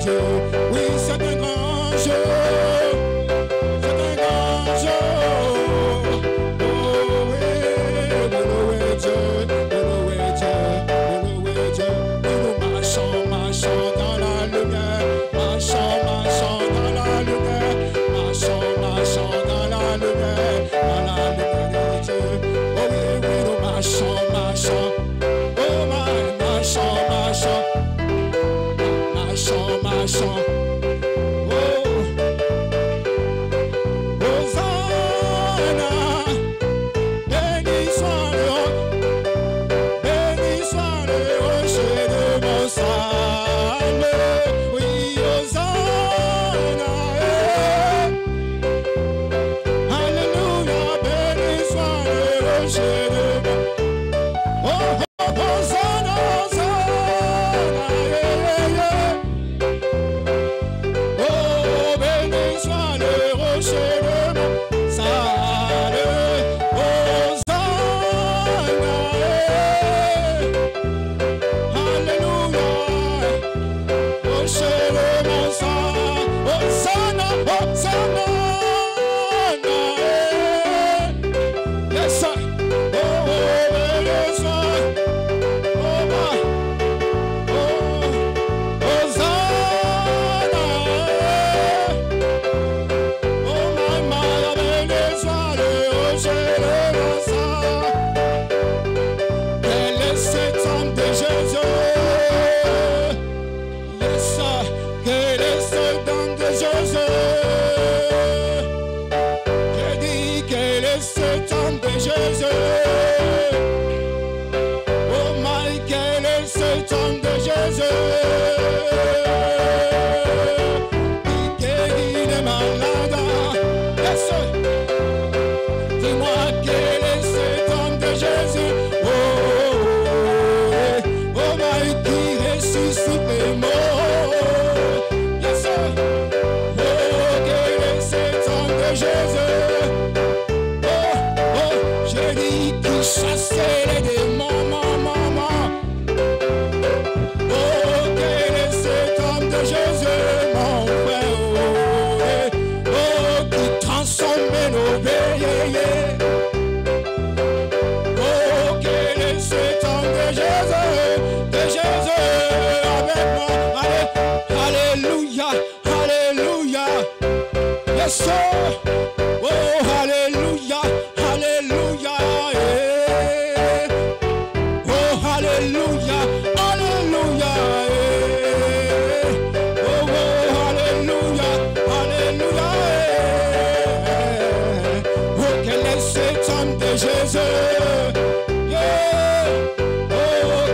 Dieu. Oui, c'est un grand jour. C'est un grand jour. Oh oui, louez Dieu, louez Dieu, louez Dieu. Et nous marchons, marchons dans la lumière. Marchons, marchons dans la lumière. Marchons, marchons dans la lumière. Dans la lumière de Dieu. Oh oui, oui, nous marchons, marchons. Oh my, marchons, marchons. Marchons, marchons. Oh, Hosanna. Béni soit le roc, béni soit le rocher de mon salut. Oui, Hosanna. Alléluia, béni soit le rocher de mon. Oh, Hosanna, Hosanna. Oh, béni soit le rocher de mon salut. Hosanna. Alléluia. Rocher de mon salut. Hosanna, Hosanna. Yes, sir. Oh, béni soit. Oh, my. Oh, Hosanna. Oh, my, béni soit le rocher de mon salut. Quel est cet homme de Jésus? Yes, sir. Quel est cet homme de Jésus? J'ai dit, quel est cet homme de Jésus? Oh my, quel est cet homme de Jésus? Il guérit les malades. Yes, sir. Dis-moi, quel est cet homme de Jésus? Oh, oh my, qui ressuscite les morts. Yes, sir. Oh, quel est cet homme de Jésus? Oh, oh, j'ai dit qui chassait les démons, maman. Oh, quel est cet homme de Jésus, mon frère? Oh, qui transforme nos veillées. Oh, quel est cet homme de Jésus avec moi. Allez, alléluia, alléluia. Yes, sir. Oh, alléluia, alléluia. Oh, alléluia, alléluia. Oh, alléluia, alléluia. Oh, quel est cet homme de Jésus? Yeah. Oh,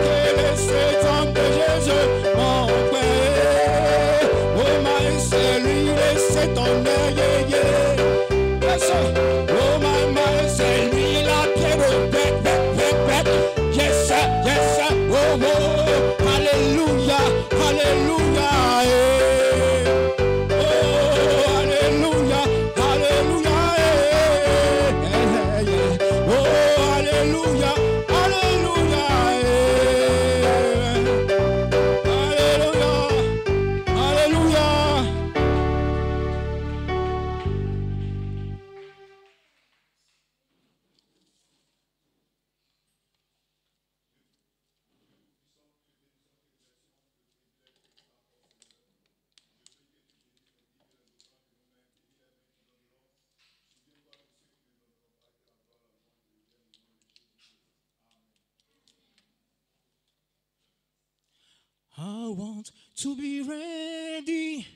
quel est cet homme de Jésus, mon frère? Oh, my, c'est lui, c'est ton œil, yeah, yeah. Yes, sir. Oh, my, c'est lui, la pierre de bête. Yes, sir, yes, sir. Oh, oh, alléluia, alléluia, oh, alléluia, alléluia, oh, alléluia, alléluia, alléluia, alléluia. I want to be ready.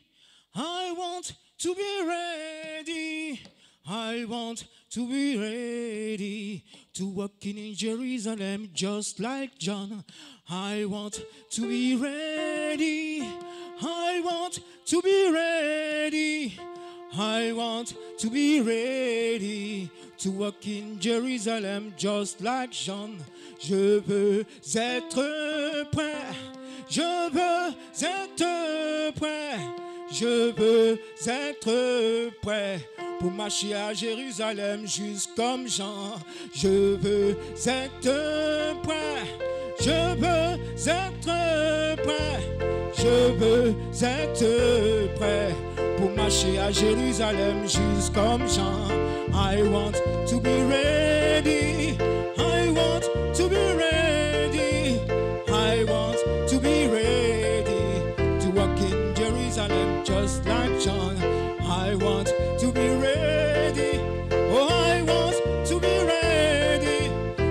I want to be ready. I want to be ready to walk in Jerusalem just like John. I want to be ready. I want to be ready. I want to be ready to walk in Jerusalem just like John. Je veux être prêt. Je veux être prêt. Je veux être prêt pour marcher à Jérusalem juste comme Jean. Je veux être prêt. Je veux être prêt. Je veux être prêt pour marcher à Jérusalem juste comme Jean. I want to be ready. I want to be ready. I want to be ready to walk in Jerusalem just like John. I want to be ready. Oh, I want to be ready.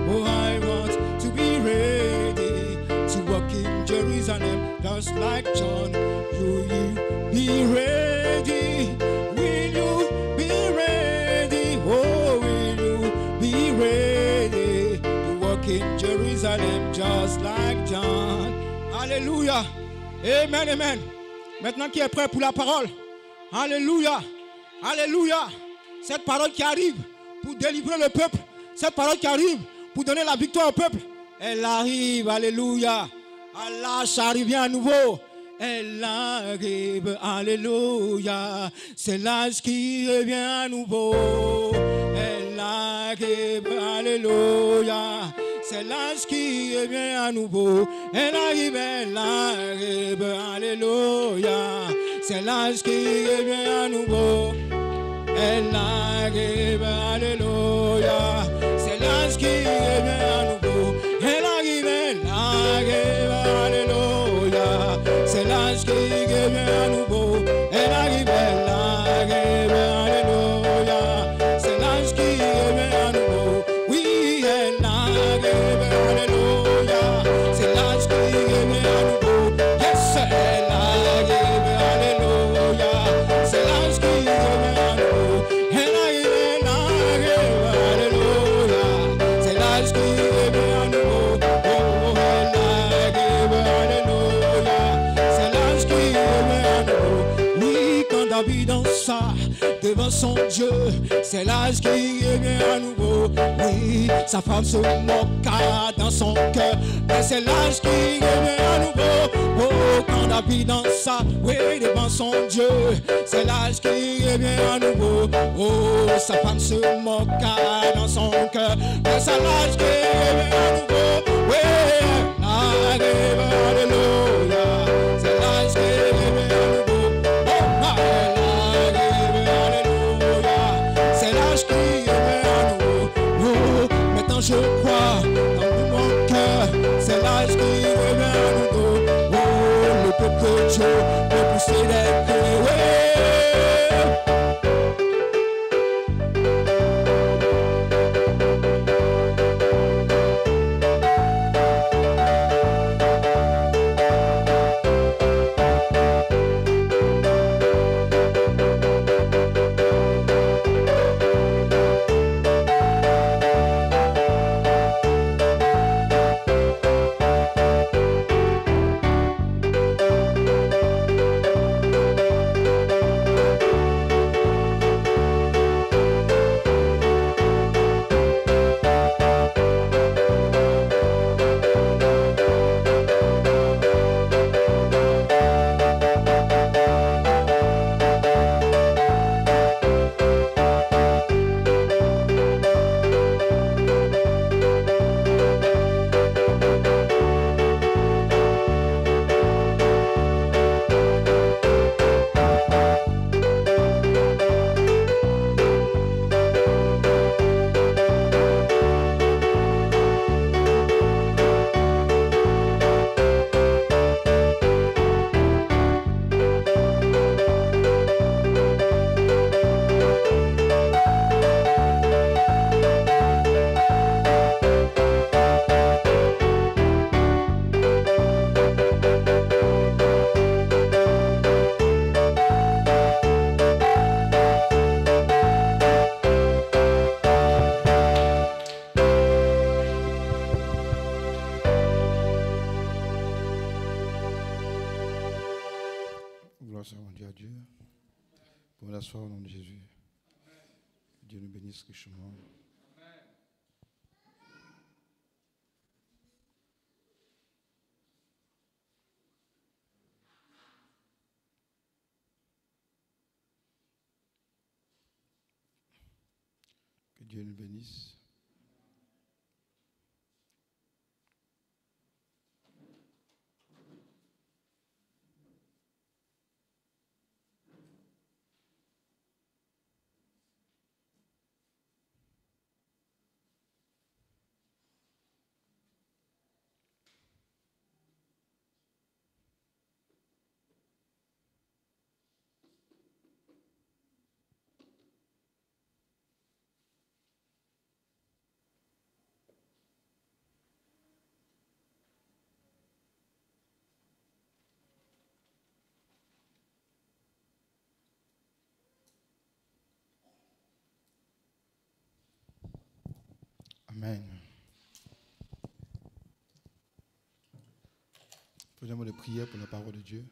Oh, I want to be ready to walk in Jerusalem just like John. Will you be ready? Will you be ready? Oh, will you be ready to walk in Jerusalem just like John? Alléluia. Amen, amen. Maintenant, qui est prêt pour la parole? Alléluia. Alléluia. Cette parole qui arrive pour délivrer le peuple, cette parole qui arrive pour donner la victoire au peuple, elle arrive. Alléluia. Allah, ça revient à nouveau. Elle arrive. Alléluia. C'est l'âge qui revient à nouveau. Elle arrive. Alléluia. C'est l'âge qui revient à nouveau. Elle arrive, alléluia. C'est l'âge qui revient à nouveau. Elle arrive, alléluia. C'est l'âge qui revient à nouveau. Elle arrive, alléluia. C'est l'âge qui revient à nouveau. Elle arrive, alléluia. C'est l'âge qui revient à nouveau. Oui, elle arrive, alléluia. C'est l'âge qui revient à nouveau. Yes, elle arrive, alléluia. C'est l'âge qui revient à nouveau. Elle arrive, alléluia. C'est l'âge qui revient à nouveau. Oh, elle arrive, alléluia. C'est l'âge qui revient à nouveau. Oui, quand David dansa devant son Dieu, c'est l'âge qui revient à nouveau. Oui, sa femme se moqua dans son cœur, mais c'est l'âge qui revient à nouveau. Oh, quand David dansa, oui, devant son Dieu, c'est l'âge qui revient à nouveau. Oh, sa femme se moqua dans son cœur, mais c'est l'âge qui revient à nouveau. Oui, arrive, alléluia. C'est l'âge qui revient à nouveau. Oh, elle arrive, alléluia. C'est l'âge qui revient à nouveau. Oh, maintenant je crois dans mon cœur, c'est l'âge qui revient à nouveau. Oh, le peuple de Dieu peut pousser des cris. Ouais. Gloire soit rendue à Dieu. Pour la soirée au nom de Jésus. Dieu nous bénisse richement. Que Dieu nous bénisse. Amen. Faisons de prière pour la parole de Dieu.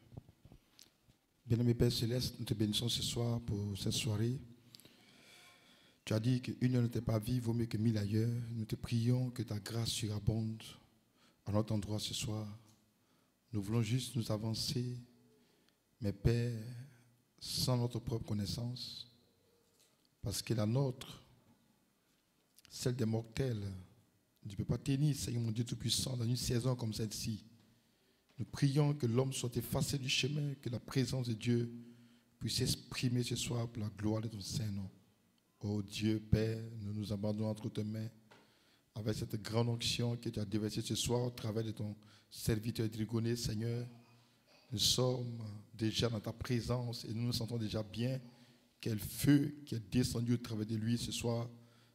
Bien-aimé Père Céleste, nous te bénissons ce soir pour cette soirée. Tu as dit qu'une heure n'était pas vie, vaut mieux que 1000 ailleurs. Nous te prions que ta grâce surabonde à notre endroit ce soir. Nous voulons juste nous avancer, mais Père, sans notre propre connaissance, parce que la nôtre, celle des mortels, ne peut pas tenir, Seigneur mon Dieu Tout-Puissant, dans une saison comme celle-ci. Nous prions que l'homme soit effacé du chemin, que la présence de Dieu puisse s'exprimer ce soir pour la gloire de ton Saint-Nom. Oh Dieu, Père, nous nous abandonnons entre tes mains avec cette grande onction que tu as déversée ce soir au travers de ton serviteur Drigoné, Seigneur. Nous sommes déjà dans ta présence et nous nous sentons déjà bien. Quel feu qui est descendu au travers de lui ce soir.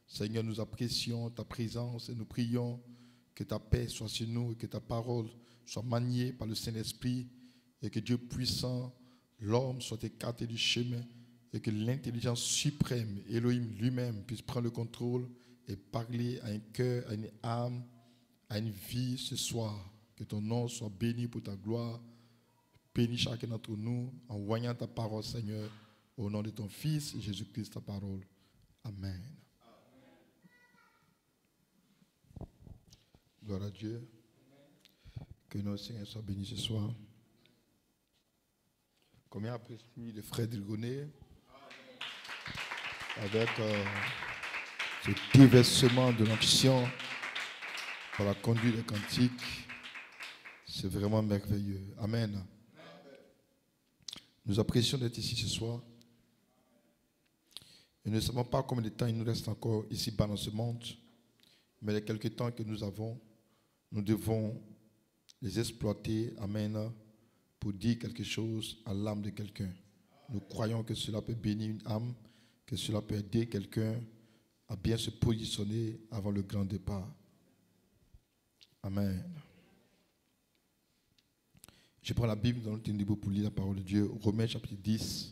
Seigneur, nous apprécions ta présence et nous prions que ta paix soit sur nous et que ta parole soit maniée par le Saint-Esprit et que Dieu puissant, l'homme soit écarté du chemin et que l'intelligence suprême, Elohim lui-même, puisse prendre le contrôle et parler à un cœur, à une âme, à une vie ce soir. Que ton nom soit béni pour ta gloire. Bénis chacun d'entre nous en voyant ta parole, Seigneur, au nom de ton Fils, Jésus-Christ, ta parole. Amen. Gloire à Dieu. Que notre Seigneur soit béni ce soir. Combien apprécie le frère Drigoné avec ce déversement de l'onction par la conduite des cantiques. C'est vraiment merveilleux. Amen. Nous apprécions d'être ici ce soir. Et nous ne savons pas combien de temps il nous reste encore ici-bas dans ce monde. Mais les quelques temps que nous avons, nous devons les exploiter, amen, pour dire quelque chose à l'âme de quelqu'un. Nous croyons que cela peut bénir une âme, que cela peut aider quelqu'un à bien se positionner avant le grand départ. Amen. Je prends la Bible dans le Tindibou pour lire la parole de Dieu. Romains chapitre 10.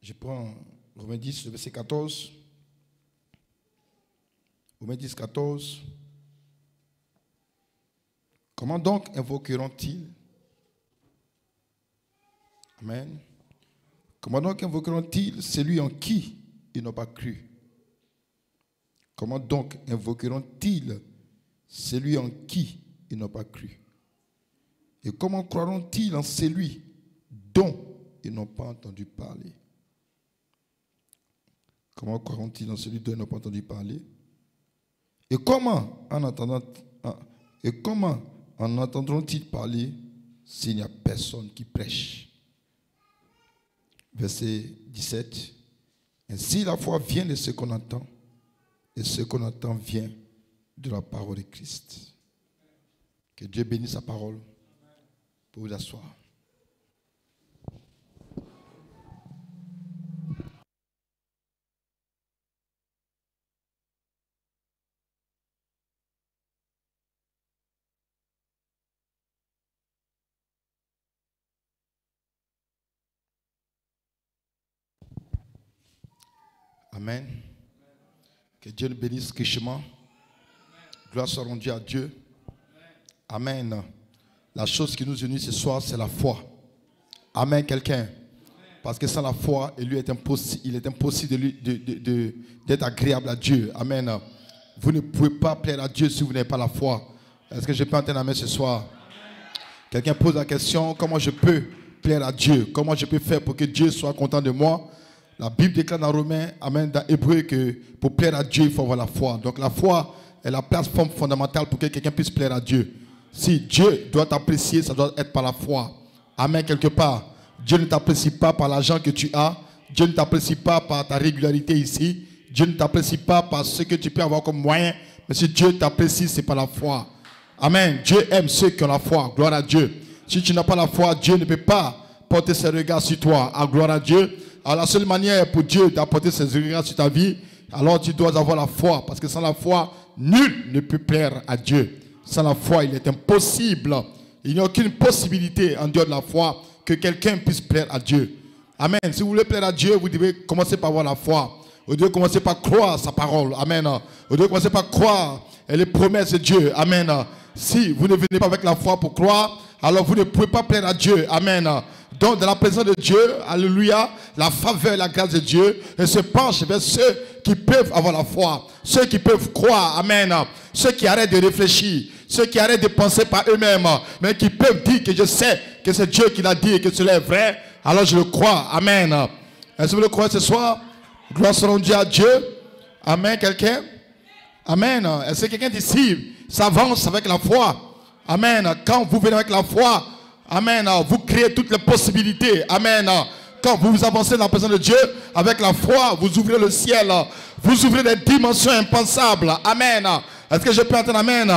Je prends Romains 10, le verset 14. Romains 10, 14. Comment donc invoqueront-ils? Amen. Comment donc invoqueront-ils celui en qui ils n'ont pas cru? Comment donc invoqueront-ils celui en qui ils n'ont pas cru? Et comment croiront-ils en celui dont ils n'ont pas entendu parler? Comment croiront-ils en celui dont ils n'ont pas entendu parler? Et comment en entendront-ils parler s'il n'y a personne qui prêche? Verset 17. Ainsi la foi vient de ce qu'on entend, et ce qu'on entend vient de la parole de Christ. Que Dieu bénisse sa parole pour vous asseoir. Amen. Que Dieu nous bénisse richement. Gloire soit rendue à Dieu. Amen. La chose qui nous unit ce soir, c'est la foi. Amen, quelqu'un. Parce que sans la foi, il est impossible d'être agréable à Dieu. Amen. Vous ne pouvez pas plaire à Dieu si vous n'avez pas la foi. Est-ce que je peux entendre amen ce soir? Quelqu'un pose la question, comment je peux plaire à Dieu? Comment je peux faire pour que Dieu soit content de moi? La Bible déclare dans Romains, amen, dans Hébreu, que pour plaire à Dieu, il faut avoir la foi. Donc la foi est la plateforme fondamentale pour que quelqu'un puisse plaire à Dieu. Si Dieu doit t'apprécier, ça doit être par la foi. Amen, quelque part. Dieu ne t'apprécie pas par l'argent que tu as. Dieu ne t'apprécie pas par ta régularité ici. Dieu ne t'apprécie pas par ce que tu peux avoir comme moyen. Mais si Dieu t'apprécie, c'est par la foi. Amen. Dieu aime ceux qui ont la foi. Gloire à Dieu. Si tu n'as pas la foi, Dieu ne peut pas porter ses regards sur toi. Ah, gloire à Dieu. Alors la seule manière pour Dieu d'apporter ses regards sur ta vie, alors tu dois avoir la foi. Parce que sans la foi, nul ne peut plaire à Dieu. Sans la foi, il est impossible. Il n'y a aucune possibilité en dehors de la foi que quelqu'un puisse plaire à Dieu. Amen. Si vous voulez plaire à Dieu, vous devez commencer par avoir la foi. Vous devez commencer par croire sa parole. Amen. Vous devez commencer par croire les promesses de Dieu. Amen. Si vous ne venez pas avec la foi pour croire, alors vous ne pouvez pas plaire à Dieu. Amen. Donc, dans la présence de Dieu, alléluia, la faveur et la grâce de Dieu se penche vers ceux qui peuvent avoir la foi, ceux qui peuvent croire. Amen. Ceux qui arrêtent de réfléchir, ceux qui arrêtent de penser par eux-mêmes, mais qui peuvent dire que je sais que c'est Dieu qui l'a dit et que cela est vrai, alors je le crois. Amen. Est-ce que vous le croyez ce soir? Gloire soit rendue à Dieu. Amen, quelqu'un? Amen. Est-ce que quelqu'un d'ici s'avance avec la foi? Amen. Quand vous venez avec la foi, amen, vous créez toutes les possibilités. Amen. Quand vous vous avancez dans la présence de Dieu, avec la foi, vous ouvrez le ciel. Vous ouvrez des dimensions impensables. Amen. Est-ce que je peux entendre amen?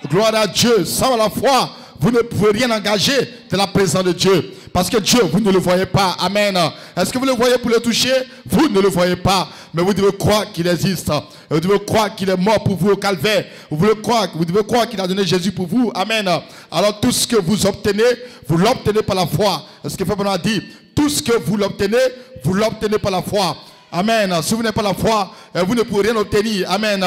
Gloire à Dieu. Sans la foi, vous ne pouvez rien engager de la présence de Dieu. Parce que Dieu, vous ne le voyez pas. Amen. Est-ce que vous le voyez pour le toucher? Vous ne le voyez pas. Mais vous devez croire qu'il existe. Vous devez croire qu'il est mort pour vous au calvaire. Vous devez croire qu'il a donné Jésus pour vous. Amen. Alors tout ce que vous obtenez, vous l'obtenez par la foi. Est-ce que Fabien a dit? Tout ce que vous l'obtenez par la foi. Amen. Si vous n'avez pas la foi, vous ne pourrez rien obtenir. Amen.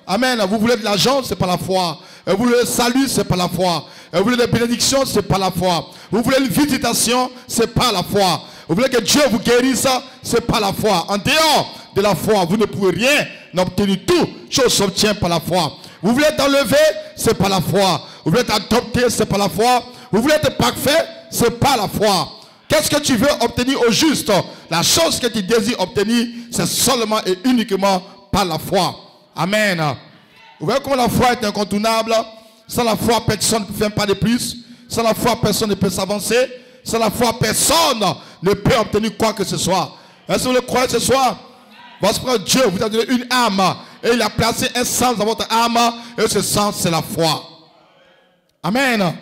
Amen. Vous voulez de l'argent, c'est pas la foi. Vous voulez le salut, c'est pas la foi. Vous voulez des bénédictions, c'est pas la foi. Vous voulez une visitation, c'est pas la foi. Vous voulez que Dieu vous guérisse, c'est pas la foi. En dehors de la foi, vous ne pouvez rien obtenir. Tout chose s'obtient par la foi. Vous voulez être enlevé, c'est pas la foi. Vous voulez être adopté, c'est pas la foi. Vous voulez être parfait, c'est pas la foi. Qu'est-ce que tu veux obtenir au juste? La chose que tu désires obtenir, c'est seulement et uniquement par la foi. Amen. Vous voyez comment la foi est incontournable? Sans la foi, personne ne peut faire un pas de plus. Sans la foi, personne ne peut s'avancer. Sans la foi, personne ne peut obtenir quoi que ce soit. Est-ce que vous le croyez ce soir? Parce que Dieu vous a donné une âme et il a placé un sens dans votre âme et ce sens, c'est la foi. Amen.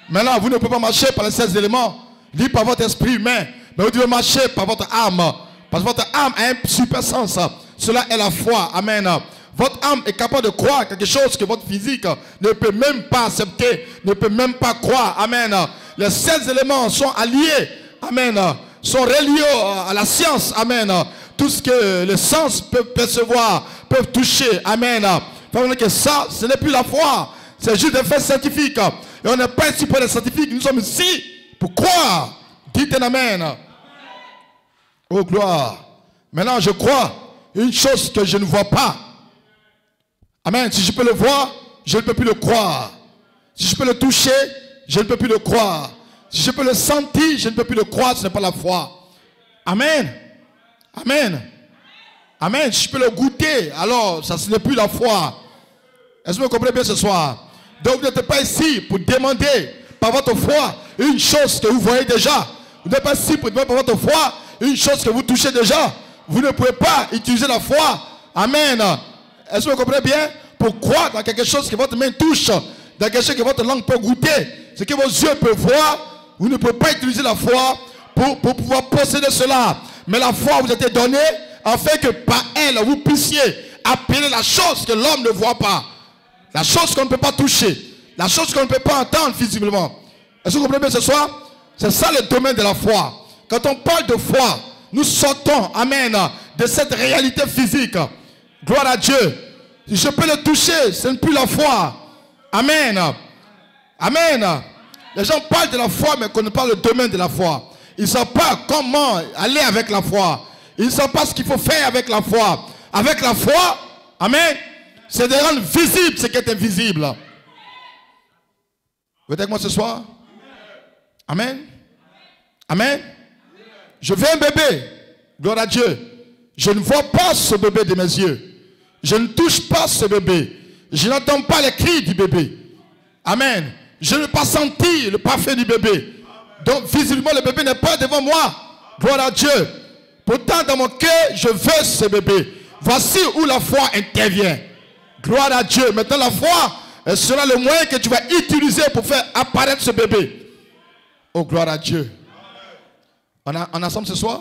Maintenant, vous ne pouvez pas marcher par les 16 éléments, ni par votre esprit humain, mais vous devez marcher par votre âme. Parce que votre âme a un super sens. Cela est la foi. Amen. Votre âme est capable de croire quelque chose que votre physique ne peut même pas accepter, ne peut même pas croire. Amen. Les 16 éléments sont alliés. Amen. Sont reliés à la science. Amen. Tout ce que les sens peuvent percevoir, peuvent toucher. Amen. Il faut que ça, ce n'est plus la foi. C'est juste des faits scientifiques. Et on n'est pas ici pour les scientifiques. Nous sommes ici pour croire. Dites un amen. Oh gloire. Maintenant, je crois une chose que je ne vois pas. Amen. Si je peux le voir, je ne peux plus le croire. Si je peux le toucher, je ne peux plus le croire. Si je peux le sentir, je ne peux plus le croire. Ce n'est pas la foi. Amen. Amen. Amen. Si je peux le goûter, alors ça ce n'est plus la foi. Est-ce que vous comprenez bien ce soir? Donc vous n'êtes pas ici pour demander par votre foi une chose que vous voyez déjà. Vous n'êtes pas ici pour demander par votre foi une chose que vous touchez déjà. Vous ne pouvez pas utiliser la foi. Amen. Est-ce que vous comprenez bien? Pour croire dans quelque chose que votre main touche, dans quelque chose que votre langue peut goûter, ce que vos yeux peuvent voir, vous ne pouvez pas utiliser la foi pour pouvoir posséder cela. Mais la foi vous a été donnée afin que par elle, vous puissiez appeler la chose que l'homme ne voit pas. La chose qu'on ne peut pas toucher. La chose qu'on ne peut pas entendre visiblement. Est-ce que vous comprenez bien ce soir? C'est ça le domaine de la foi. Quand on parle de foi, nous sortons, amen, de cette réalité physique. Gloire à Dieu. Si je peux le toucher, ce n'est plus la foi. Amen. Amen. Les gens parlent de la foi, mais ne connaissent pas le domaine de la foi. Ils ne savent pas comment aller avec la foi. Ils ne savent pas ce qu'il faut faire avec la foi. Avec la foi, amen, c'est de rendre visible ce qui est invisible. Vous êtes avec moi ce soir? Amen. Amen. Je veux un bébé. Gloire à Dieu. Je ne vois pas ce bébé de mes yeux. Je ne touche pas ce bébé. Je n'entends pas les cris du bébé. Amen. Je n'ai pas senti le parfum du bébé. Donc visiblement le bébé n'est pas devant moi. Gloire à Dieu. Pourtant dans mon cœur, je veux ce bébé. Voici où la foi intervient. Gloire à Dieu. Maintenant la foi sera le moyen que tu vas utiliser pour faire apparaître ce bébé. Oh gloire à Dieu. On est ensemble ce soir?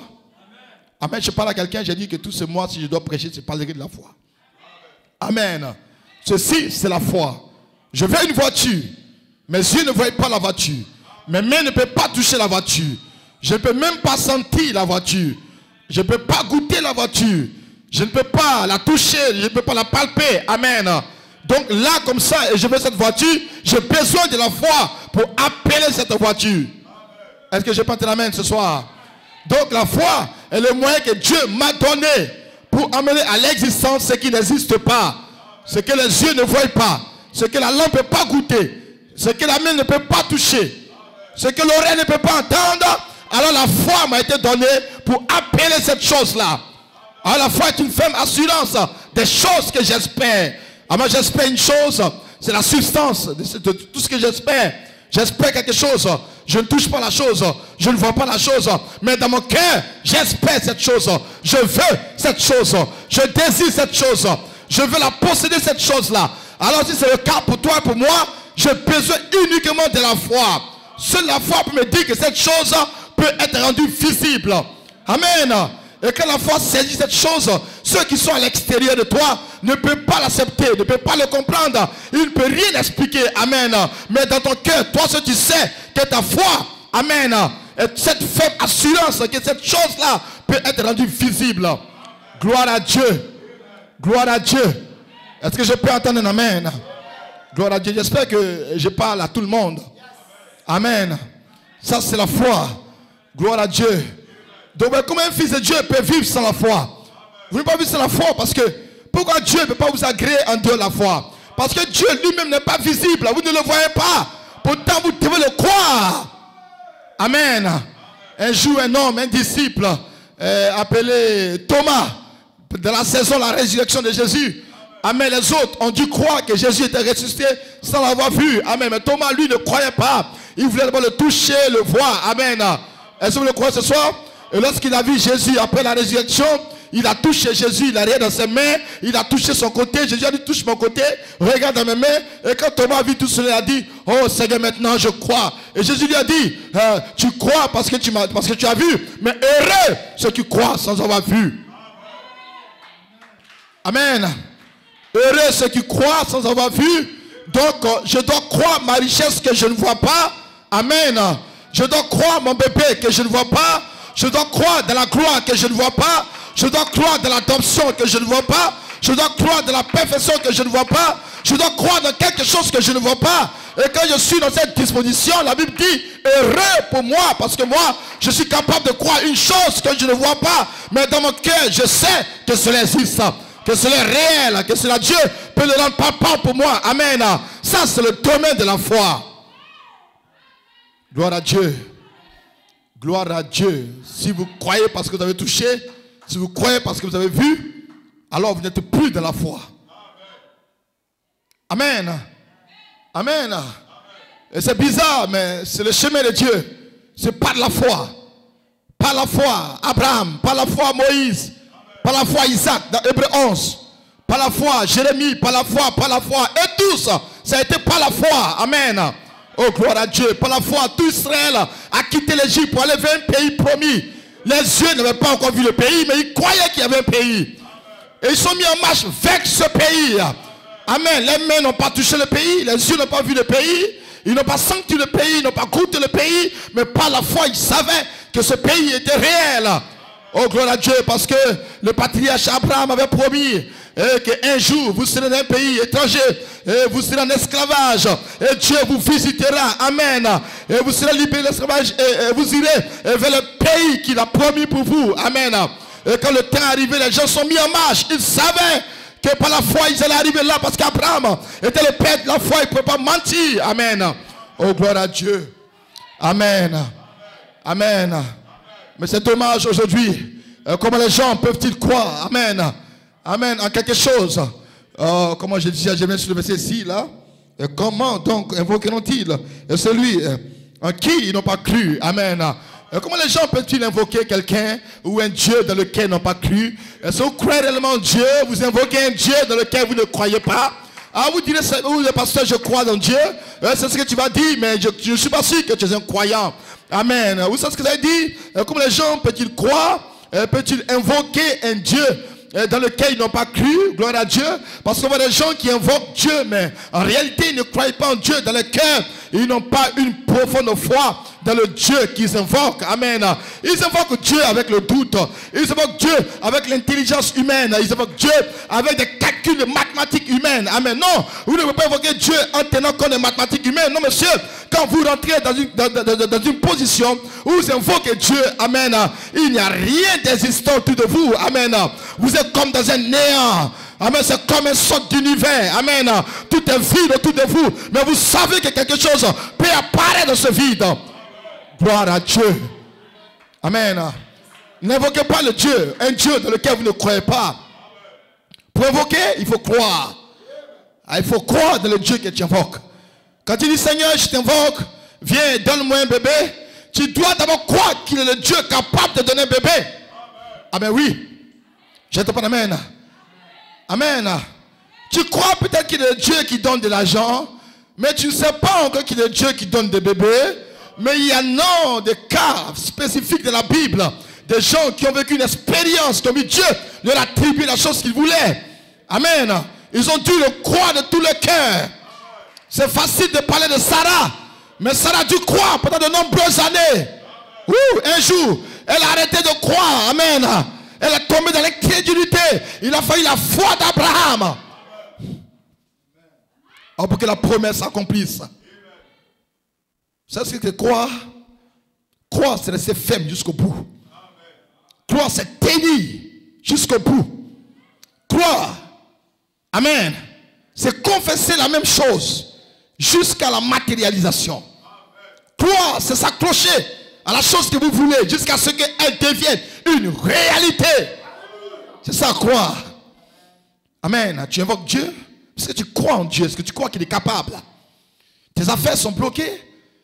Amen. Je parle à quelqu'un, j'ai dit que tout ce mois, si je dois prêcher, c'est parler de la foi. Amen. Ceci, c'est la foi. Je veux une voiture. Mes yeux ne voient pas la voiture. Mes mains ne peuvent pas toucher la voiture. Je ne peux même pas sentir la voiture. Je ne peux pas goûter la voiture. Je ne peux pas la toucher. Je ne peux pas la palper. Amen. Donc là, comme ça, et je veux cette voiture, j'ai besoin de la foi pour appeler cette voiture. Est-ce que je peux entendre amen ce soir? Donc la foi est le moyen que Dieu m'a donné pour amener à l'existence ce qui n'existe pas. Ce que les yeux ne voient pas. Ce que la langue ne peut pas goûter. Ce que la main ne peut pas toucher. Ce que l'oreille ne peut pas entendre. Alors la foi m'a été donnée pour appeler cette chose-là. Alors la foi est une ferme assurance des choses que j'espère. Alors j'espère une chose, c'est la substance de tout ce que j'espère. J'espère quelque chose. Je ne touche pas la chose. Je ne vois pas la chose. Mais dans mon cœur, j'espère cette chose. Je veux cette chose. Je désire cette chose. Je veux la posséder cette chose-là. Alors si c'est le cas pour toi et pour moi, j'ai besoin uniquement de la foi. Seule la foi peut me dire que cette chose peut être rendue visible. Amen. Et quand la foi saisit cette chose, ceux qui sont à l'extérieur de toi ne peuvent pas l'accepter, ne peuvent pas le comprendre. Ils ne peuvent rien expliquer. Amen. Mais dans ton cœur, toi, ce tu sais que ta foi, amen, est cette faible assurance que cette chose-là peut être rendue visible. Gloire à Dieu. Gloire à Dieu. Est-ce que je peux entendre un amen? Gloire à Dieu. J'espère que je parle à tout le monde. Amen. Ça, c'est la foi. Gloire à Dieu. Donc, comment un fils de Dieu peut vivre sans la foi? Vous ne pouvez pas vivre sans la foi parce que pourquoi Dieu ne peut pas vous agréer en dehors de la foi? Parce que Dieu lui-même n'est pas visible. Vous ne le voyez pas. Pourtant, vous devez le croire. Amen. Un jour, un homme, un disciple appelé Thomas, dans la saison de la résurrection de Jésus. Amen. Les autres ont dû croire que Jésus était ressuscité sans l'avoir vu. Amen. Mais Thomas, lui, ne croyait pas. Il voulait d'abord le toucher, le voir. Amen. Est-ce que vous le croyez ce soir? Et lorsqu'il a vu Jésus après la résurrection, il a touché Jésus, il a rien dans ses mains, il a touché son côté. Jésus a dit, touche mon côté, regarde dans mes mains. Et quand Thomas a vu tout cela, il a dit, oh Seigneur, maintenant je crois. Et Jésus lui a dit, tu crois parce que tu as vu, mais heureux ceux qui croient sans avoir vu. Amen. Heureux ceux qui croient sans avoir vu. Donc je dois croire ma richesse que je ne vois pas. Amen. Je dois croire mon bébé que je ne vois pas. Je dois croire dans la gloire que je ne vois pas. Je dois croire dans l'adoption que je ne vois pas. Je dois croire dans la perfection que je ne vois pas. Je dois croire dans quelque chose que je ne vois pas. Et quand je suis dans cette disposition, la Bible dit, heureux pour moi, parce que moi, je suis capable de croire une chose que je ne vois pas. Mais dans mon cœur, je sais que cela existe, que cela est réel, que cela Dieu peut le rendre palpable pour moi. Amen. Ça, c'est le domaine de la foi. Gloire à Dieu. Gloire à Dieu. Si vous croyez parce que vous avez touché, si vous croyez parce que vous avez vu, alors vous n'êtes plus dans la foi. Amen. Amen. Et c'est bizarre, mais c'est le chemin de Dieu. C'est pas de la foi. Pas la foi Abraham, pas la foi Moïse, pas la foi Isaac dans Hébreux 11, pas la foi Jérémie, pas la foi. Et tous, ça a été pas la foi. Amen. Oh, gloire à Dieu. Par la foi, tout Israël a quitté l'Égypte pour aller vers un pays promis. Les yeux n'avaient pas encore vu le pays, mais ils croyaient qu'il y avait un pays. Et ils sont mis en marche vers ce pays. Amen. Les mains n'ont pas touché le pays, les yeux n'ont pas vu le pays, ils n'ont pas senti le pays, ils n'ont pas goûté le pays, mais par la foi, ils savaient que ce pays était réel. Oh, gloire à Dieu, parce que le patriarche Abraham avait promis qu'un jour vous serez dans un pays étranger et vous serez en esclavage et Dieu vous visitera. Amen. Et vous serez libérés de l'esclavage et vous irez vers le pays qu'il a promis pour vous. Amen. Et quand le temps est arrivé, les gens sont mis en marche. Ils savaient que par la foi ils allaient arriver là parce qu'Abraham était le père de la foi. Il ne pouvait pas mentir. Amen. Oh, gloire à Dieu. Amen. Amen. Mais c'est dommage aujourd'hui. Comment les gens peuvent-ils croire? Amen. Amen. En quelque chose comment je disais, j'aimais sur le verset ici, là. Comment donc invoqueront-ils celui en qui ils n'ont pas cru? Amen. Comment les gens peuvent-ils invoquer quelqu'un ou un Dieu dans lequel ils n'ont pas cru? Si vous croyez réellement en Dieu, vous invoquez un Dieu dans lequel vous ne croyez pas. Ah, vous direz, oui, le pasteur, je crois dans Dieu. C'est ce que tu vas dire, mais je ne suis pas sûr que tu es un croyant. Amen. Vous savez ce que ça veut dire? Comment les gens peuvent-ils croire? Peuvent-ils invoquer un Dieu dans lequel ils n'ont pas cru? Gloire à Dieu. Parce qu'on voit des gens qui invoquent Dieu, mais en réalité, ils ne croient pas en Dieu, dans lequel ils n'ont pas une profonde foi dans le Dieu qu'ils invoquent. Amen. Ils invoquent Dieu avec le doute. Ils invoquent Dieu avec l'intelligence humaine. Ils invoquent Dieu avec des calculs de mathématiques humaines. Amen. Non, vous ne pouvez pas invoquer Dieu en tenant compte des mathématiques humaines. Non, monsieur. Quand vous rentrez dans une position où vous invoquez Dieu, amen, il n'y a rien d'existant autour de vous. Amen. Vous êtes comme dans un néant. Amen, c'est comme un sort d'univers. Amen. Tout est vide autour de vous. Mais vous savez que quelque chose peut apparaître dans ce vide. Gloire à Dieu. Amen. N'invoquez pas le Dieu, un Dieu dans lequel vous ne croyez pas. Pour invoquer, il faut croire. Il faut croire dans le Dieu que tu invoques. Quand tu dis Seigneur, je t'invoque, viens, donne-moi un bébé, tu dois d'abord croire qu'il est le Dieu capable de donner un bébé. Amen, oui. Je te parle, amen. Amen. Tu crois peut-être qu'il est le Dieu qui donne de l'argent, mais tu ne sais pas encore qu'il est le Dieu qui donne des bébés. Mais il y a des cas spécifiques de la Bible, des gens qui ont vécu une expérience, qui ont vu Dieu leur attribuer la chose qu'ils voulaient. Amen. Ils ont dû le croire de tout le cœur. C'est facile de parler de Sarah, mais Sarah a dû croire pendant de nombreuses années. Un jour, elle a arrêté de croire. Amen. Elle est tombée dans l'incrédulité. Il a fallu la foi d'Abraham pour que la promesse s'accomplisse. C'est ce que croire. Croire, c'est rester ferme jusqu'au bout. Croire, c'est tenir jusqu'au bout. Croire, amen, c'est confesser la même chose jusqu'à la matérialisation. Croire, c'est s'accrocher à la chose que vous voulez jusqu'à ce qu'elle devienne une réalité. C'est ça, croire. Amen. Tu invoques Dieu parce que tu crois en Dieu. Est-ce que tu crois qu'il est capable? Tes affaires sont bloquées.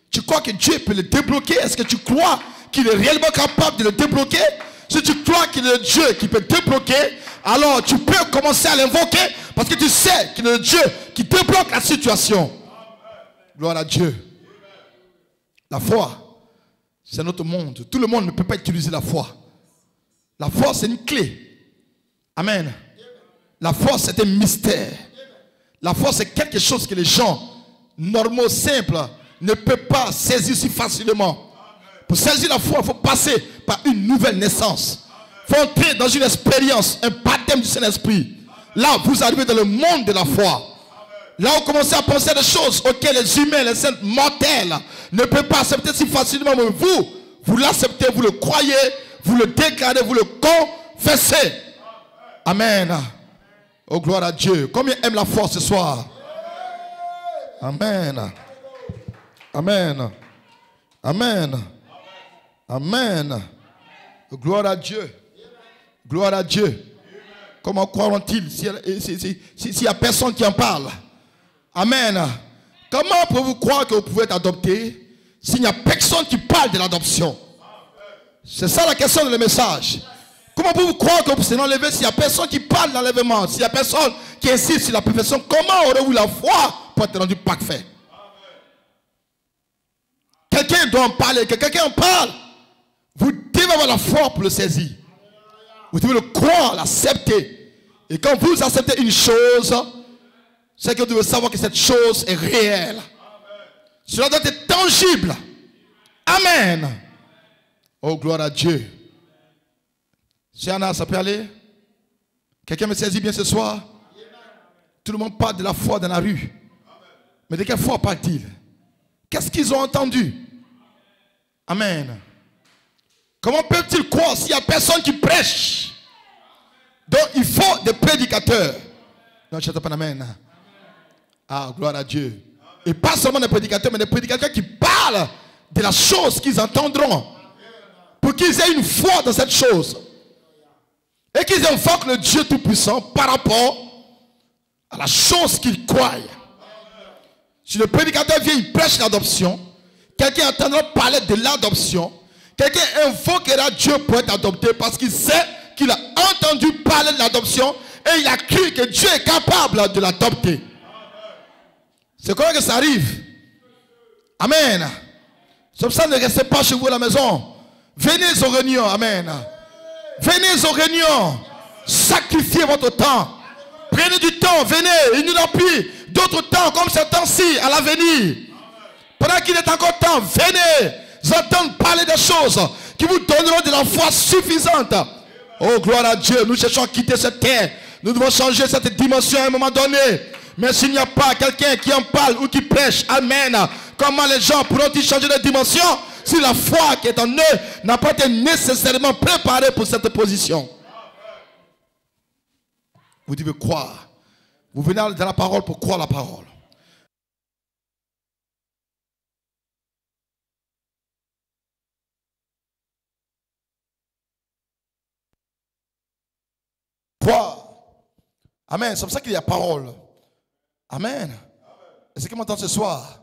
Tu crois que Dieu peut le débloquer? Est-ce que tu crois qu'il est réellement capable de le débloquer? Si tu crois qu'il est le Dieu qui peut débloquer, alors tu peux commencer à l'invoquer parce que tu sais qu'il est le Dieu qui débloque la situation. Gloire à Dieu. La foi, c'est notre monde. Tout le monde ne peut pas utiliser la foi. La foi, c'est une clé. Amen. La foi, c'est un mystère. La foi, c'est quelque chose que les gens normaux, simples, ne peuvent pas saisir si facilement. Pour saisir la foi, il faut passer par une nouvelle naissance. Il faut entrer dans une expérience, un baptême du Saint-Esprit. Là, vous arrivez dans le monde de la foi. Là, vous commencez à penser à des choses auxquelles les humains, les saints mortels ne peuvent pas accepter si facilement. Mais vous l'acceptez, vous le croyez, vous le déclarez, vous le confessez. Amen. Oh, gloire à Dieu. Combien aiment la foi ce soir? Amen. Amen. Amen. Amen. Gloire à Dieu. Gloire à Dieu. Comment croiront-ils s'il n'y a personne qui en parle? Amen. Comment pouvez-vous croire que vous pouvez être adopté s'il n'y a personne qui parle de l'adoption? C'est ça la question de le message. Comment pouvez-vous croire que vous pouvez enlever s'il n'y a personne qui parle d'enlèvement? S'il n'y a personne qui insiste sur la perfection, comment aurez-vous la foi pour être rendu parfait? Quelqu'un doit en parler. Que quelqu'un en parle. Vous devez avoir la foi pour le saisir. Vous devez le croire, l'accepter. Et quand vous acceptez une chose, c'est que vous devez savoir que cette chose est réelle. Cela doit être tangible. Amen. Oh, gloire à Dieu. Si Anna, ça peut aller? Quelqu'un me saisit bien ce soir? Tout le monde parle de la foi dans la rue. Mais de quelle foi parle-t-il? Qu'est-ce qu'ils ont entendu? Amen. Comment peuvent-ils croire s'il n'y a personne qui prêche? Donc il faut des prédicateurs. Non, je ne pas amen. Ah, gloire à Dieu. Et pas seulement des prédicateurs, mais des prédicateurs qui parlent de la chose qu'ils entendront. Pour qu'ils aient une foi dans cette chose. Et qu'ils invoquent le Dieu Tout-Puissant par rapport à la chose qu'il croit. Si le prédicateur vient, il prêche l'adoption, quelqu'un entendra parler de l'adoption, quelqu'un invoquera Dieu pour être adopté parce qu'il sait qu'il a entendu parler de l'adoption et il a cru que Dieu est capable de l'adopter. C'est comme ça que ça arrive. Amen. C'est pour ça, ne restez pas chez vous à la maison. Venez aux réunions. Amen. Venez aux réunions. Sacrifiez votre temps. Prenez du temps. Venez. Il nous a pris d'autres temps comme ce temps-ci à l'avenir. Pendant qu'il est encore temps, venez entendre parler des choses qui vous donneront de la foi suffisante. Oh, gloire à Dieu. Nous cherchons à quitter cette terre. Nous devons changer cette dimension à un moment donné. Mais s'il n'y a pas quelqu'un qui en parle ou qui prêche, amen, comment les gens pourront-ils changer de dimension si la foi qui est en eux n'a pas été nécessairement préparée pour cette position? Vous devez croire. Vous venez dans la parole pour croire la parole. Croire. Amen. C'est pour ça qu'il y a parole. Amen. Est-ce qu'il m'entend ce soir?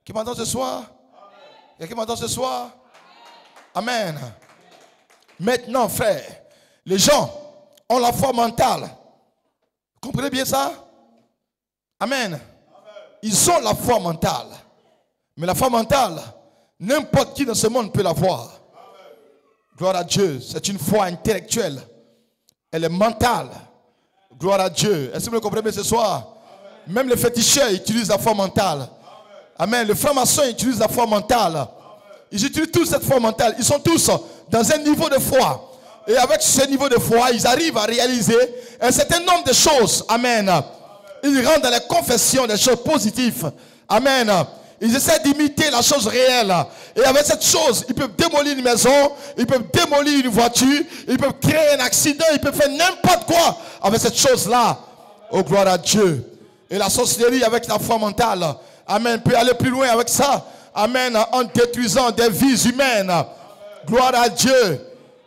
Qui m'entend ce soir? Et qui m'entend ce soir? Amen. Maintenant, frère, les gens ont la foi mentale. Vous comprenez bien ça? Amen. Ils ont la foi mentale. Mais la foi mentale, n'importe qui dans ce monde peut l'avoir. Gloire à Dieu. C'est une foi intellectuelle. Elle est mentale. Gloire à Dieu. Est-ce que vous le comprenez ce soir? Même les féticheurs utilisent la foi mentale. Amen. Les francs-maçons utilisent la foi mentale. Ils utilisent tous cette foi mentale. Ils sont tous dans un niveau de foi. Et avec ce niveau de foi, ils arrivent à réaliser un certain nombre de choses. Amen. Ils rentrent dans la confession des choses positives. Amen. Ils essaient d'imiter la chose réelle. Et avec cette chose, ils peuvent démolir une maison, ils peuvent démolir une voiture, ils peuvent créer un accident, ils peuvent faire n'importe quoi avec cette chose-là. Oh, gloire à Dieu. Et la sorcellerie avec la foi mentale, amen, peut aller plus loin avec ça. Amen, en détruisant des vies humaines. Gloire à Dieu.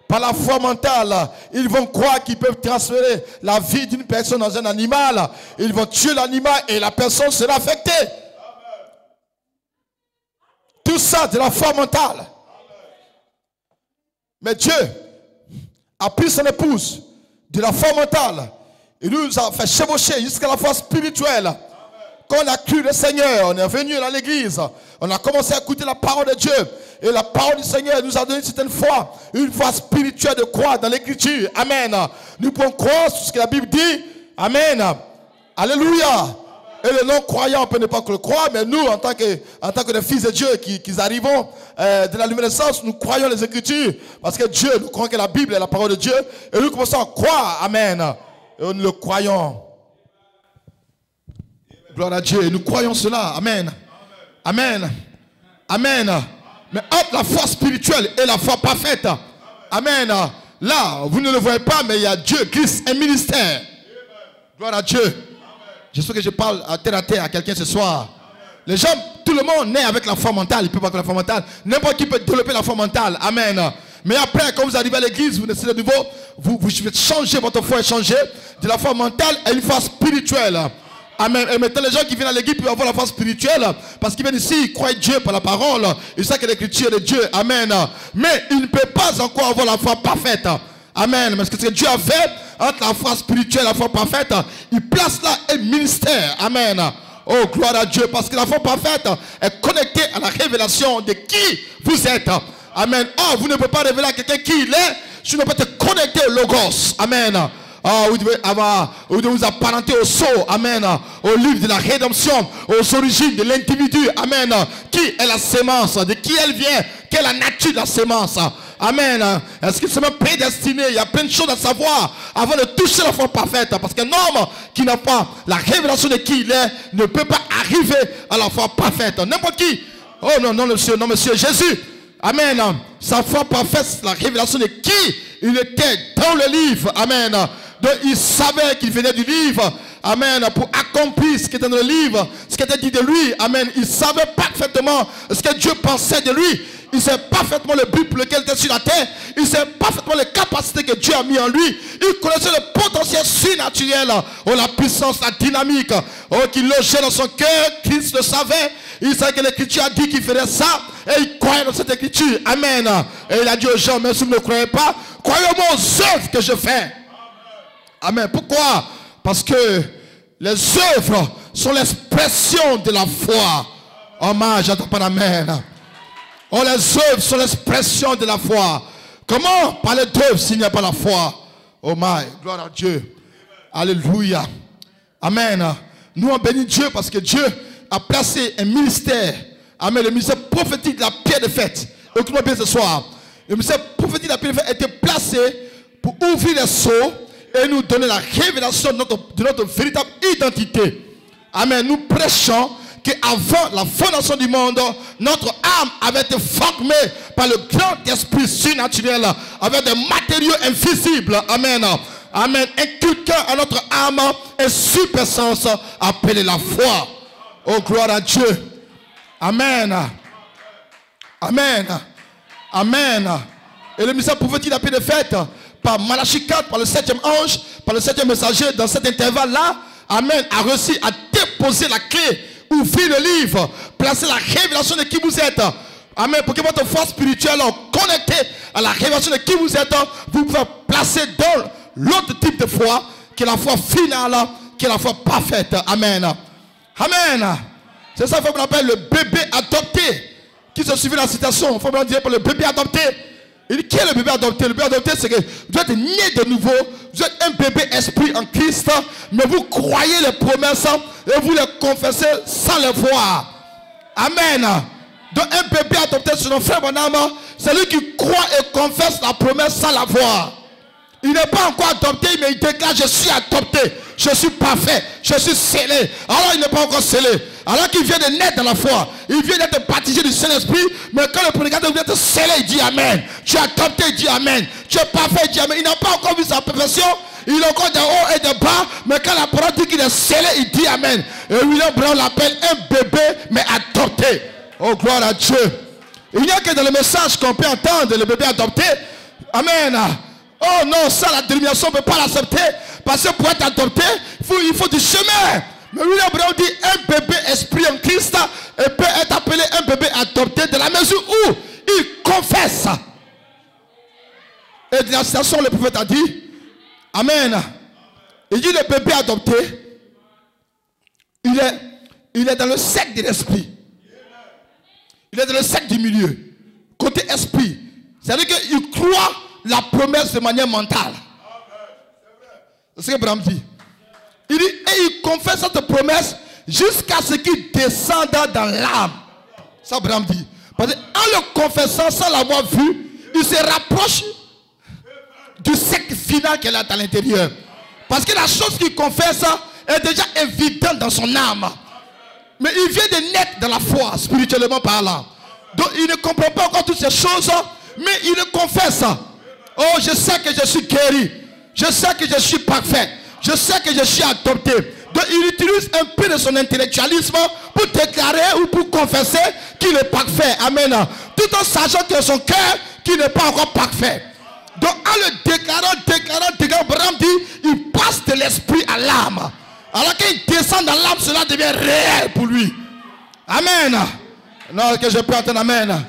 Par la foi mentale, ils vont croire qu'ils peuvent transférer la vie d'une personne dans un animal. Ils vont tuer l'animal et la personne sera affectée. Tout ça de la foi mentale. Mais Dieu a pris son épouse de la foi mentale. Il nous a fait chevaucher jusqu'à la foi spirituelle. Quand on a cru le Seigneur, on est venu à l'église, on a commencé à écouter la parole de Dieu. Et la parole du Seigneur nous a donné une certaine foi, une foi spirituelle de croire dans l'écriture. Amen. Nous pouvons croire sur ce que la Bible dit. Amen. Alléluia. Et les non-croyants, on peut ne pas le croire, mais nous, en tant que des fils de Dieu qui arrivons de la luminescence, nous croyons les Écritures. Parce que Dieu, nous croyons que la Bible est la parole de Dieu. Et nous commençons à croire. Amen. Et nous le croyons. Gloire à Dieu. Et nous croyons cela. Amen. Amen. Amen. Mais entre la foi spirituelle et la foi parfaite. Amen. Là, vous ne le voyez pas, mais il y a Dieu, Christ, un ministère. Gloire à Dieu. J'espère que je parle à terre à quelqu'un ce soir. Les gens, tout le monde naît avec la foi mentale. Il peut pas avec la foi mentale. N'importe qui peut développer la foi mentale. Amen. Mais après, quand vous arrivez à l'église, vous naissez de nouveau, vous changez votre foi et changer de la foi mentale à une foi spirituelle. Amen. Et maintenant, les gens qui viennent à l'église peuvent avoir la foi spirituelle parce qu'ils viennent ici, ils croient Dieu par la parole. Ils savent que l'écriture est de Dieu. Amen. Mais ils ne peuvent pas encore avoir la foi parfaite. Amen. Parce que ce que Dieu a fait entre la foi spirituelle et la foi parfaite, il place là un ministère. Amen. Oh, gloire à Dieu. Parce que la foi parfaite est connectée à la révélation de qui vous êtes. Amen. Oh, vous ne pouvez pas révéler à quelqu'un qui il est. Tu ne peux pas te connecter au Logos. Amen. Oh, vous devez vous apparenter au sceau. Amen. Au livre de la rédemption, aux origines de l'individu. Amen. Qui est la sémence? De qui elle vient? Quelle est la nature de la sémence? Amen. Est-ce qu'il se met prédestiné? Il y a plein de choses à savoir avant de toucher la foi parfaite. Parce qu'un homme qui n'a pas la révélation de qui il est ne peut pas arriver à la foi parfaite. N'importe qui. Oh non, non, monsieur, non, monsieur. Jésus. Amen. Sa foi parfaite, c'est la révélation de qui il était dans le livre. Amen. Donc il savait qu'il venait du livre. Amen. Pour accomplir ce qui était dans le livre, ce qui était dit de lui. Amen. Il savait parfaitement ce que Dieu pensait de lui. Il sait parfaitement le but pour lequel il était sur la terre. Il sait parfaitement les capacités que Dieu a mis en lui. Il connaissait le potentiel surnaturel. Oh, la puissance, la dynamique. Oh, qui logeait dans son cœur. Christ le savait. Il savait que l'Écriture a dit qu'il ferait ça. Et il croyait dans cette Écriture. Amen. Et il a dit aux gens, même si vous ne croyez pas, croyez-moi aux œuvres que je fais. Amen. Pourquoi? Parce que les œuvres sont l'expression de la foi. Oh, man, j'entends pas d'amen. Oh, les œuvres sont l'expression de la foi. Comment parler d'œuvres s'il n'y a pas la foi? Oh, my, gloire à Dieu. Alléluia. Amen. Nous on bénit Dieu parce que Dieu a placé un ministère. Amen. Le ministère prophétique de la pierre de fête. Écoutez-moi bien ce soir. Le ministère prophétique de la pierre de fête a été placé pour ouvrir les sceaux et nous donner la révélation de notre véritable identité. Amen. Nous prêchons qu'avant la fondation du monde, notre âme avait été formée par le grand esprit surnaturel avec des matériaux invisibles. Amen. Amen. Inculquant à notre âme une supersens appelée la foi. Oh, gloire à Dieu. Amen. Amen. Amen. Et le message prophétique a été fait par Malachie 4, par le 7e ange, par le 7e messager, dans cet intervalle-là. Amen. A réussi à déposer la clé, ouvrir le livre, placer la révélation de qui vous êtes. Amen. Pour que votre foi spirituelle, connectée à la révélation de qui vous êtes, vous pouvez placer dans l'autre type de foi, qui est la foi finale, qui est la foi parfaite. Amen. Amen. C'est ça qu'on appelle le bébé adopté. Qui se suivait la citation, il faut me dire pour le bébé adopté. Il dit, qui est le bébé adopté? Le bébé adopté, c'est que vous êtes né de nouveau, vous êtes un bébé esprit en Christ, mais vous croyez les promesses et vous les confessez sans les voir. Amen. Donc un bébé adopté sur notre frère Bonhomme, c'est lui qui croit et confesse la promesse sans la voir. Il n'est pas encore adopté, mais il déclare, je suis adopté, je suis parfait, je suis scellé. Alors il n'est pas encore scellé. Alors qu'il vient de naître dans la foi, il vient d'être baptisé du Saint-Esprit, mais quand le prédicateur vient d'être scellé, il dit Amen. Tu es adopté, il dit Amen. Tu es parfait, il dit Amen. Il n'a pas encore vu sa perfection, il est encore de haut et de bas, mais quand la parole dit qu'il est scellé, il dit Amen. Et William Brown l'appelle un bébé, mais adopté. Oh, gloire à Dieu. Il n'y a que dans le message qu'on peut entendre le bébé adopté. Amen. Oh non, ça la dénomination ne peut pas l'accepter. Parce que pour être adopté, il faut du chemin. Mais William Brown dit un bébé esprit en Christ et peut être appelé un bébé adopté de la mesure où il confesse. Et dans la citation, le prophète a dit Amen. Il dit le bébé adopté, il est dans le cercle de l'esprit. Il est dans le cercle du milieu. Côté esprit. C'est-à-dire qu'il croit la promesse de manière mentale. C'est ce que Abraham dit. Il dit, et il confesse cette promesse jusqu'à ce qu'il descende dans l'âme. Ça Abraham dit. Parce qu'en le confessant sans l'avoir vu, il se rapproche du cercle final qu'elle a à l'intérieur. Parce que la chose qu'il confesse est déjà évidente dans son âme. Mais il vient de naître dans la foi, spirituellement parlant. Donc il ne comprend pas encore toutes ces choses, mais il le confesse. Oh, je sais que je suis guéri. Je sais que je suis parfait. Je sais que je suis adopté. Donc il utilise un peu de son intellectualisme pour déclarer ou pour confesser qu'il est parfait. Amen. Tout en sachant que son cœur qui n'est pas encore parfait. Donc en le déclarant, Abraham dit, il passe de l'esprit à l'âme. Alors qu'il descend dans l'âme, cela devient réel pour lui. Amen. Non, que je peux entendre amen.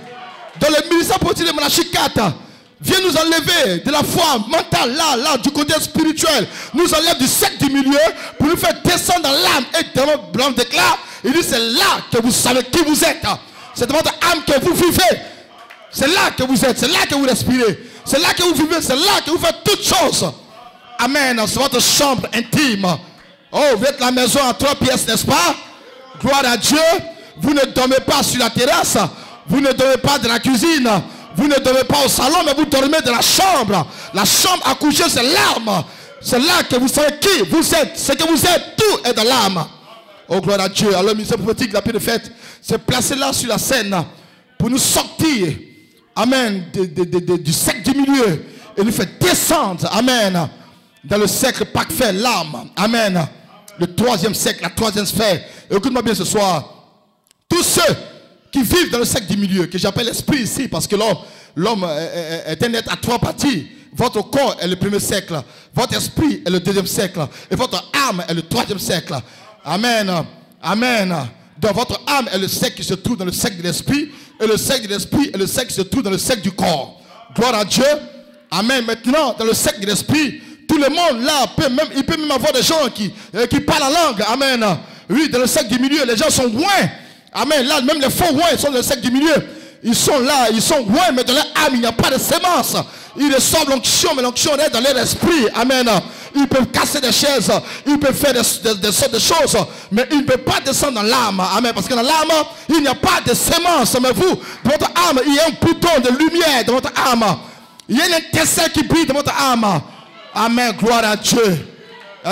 Dans le ministère prophétique de Malachie 4, vient nous enlever de la foi mentale, là, du côté spirituel. Nous enlève du cercle du milieu pour nous faire descendre dans l'âme. Et dans notre blanc déclare, il dit, c'est là que vous savez qui vous êtes. C'est dans votre âme que vous vivez. C'est là que vous êtes, c'est là que vous respirez. C'est là que vous vivez, c'est là que vous faites toutes choses. Amen. C'est votre chambre intime. Oh, vous êtes la maison à 3 pièces, n'est-ce pas? Gloire à Dieu. Vous ne dormez pas sur la terrasse. Vous ne dormez pas dans la cuisine. Vous ne dormez pas au salon, mais vous dormez dans la chambre. La chambre à coucher, c'est l'âme. C'est là que vous savez qui vous êtes. Ce que vous êtes, tout est dans l'âme. Oh, gloire à Dieu. Alors, le ministère prophétique de la paix de fête, c'est placé là sur la scène pour nous sortir, amen, du cercle du milieu et nous faire descendre, amen, dans le cercle parfait, l'âme, amen. Le 3e cercle, la 3e sphère. Écoute-moi bien ce soir. Tous ceux qui vivent dans le cercle du milieu, que j'appelle l'esprit ici, parce que l'homme est un être à trois parties. Votre corps est le premier cercle, votre esprit est le deuxième cercle, et votre âme est le troisième cercle. Amen. Amen. Donc votre âme est le cercle qui se trouve dans le cercle de l'esprit, et le cercle de l'esprit est le cercle qui se trouve dans le cercle du corps. Gloire à Dieu. Amen. Maintenant, dans le cercle de l'esprit, tout le monde là, il peut même avoir des gens qui parlent la langue. Amen. Oui, dans le cercle du milieu, les gens sont loin. Amen. Là, même les faux loin, ils sont dans le cercle du milieu. Ils sont là, ils sont loin, mais dans leur âme, il n'y a pas de sémence. Ils reçoivent l'onction, mais l'onction est dans leur esprit. Amen. Ils peuvent casser des chaises, ils peuvent faire des sortes de choses, mais ils ne peuvent pas descendre dans l'âme. Amen. Parce que dans l'âme, il n'y a pas de sémence. Mais vous, dans votre âme, il y a un bouton de lumière dans votre âme. Il y a une étincelle qui brille dans votre âme. Amen. Gloire à Dieu.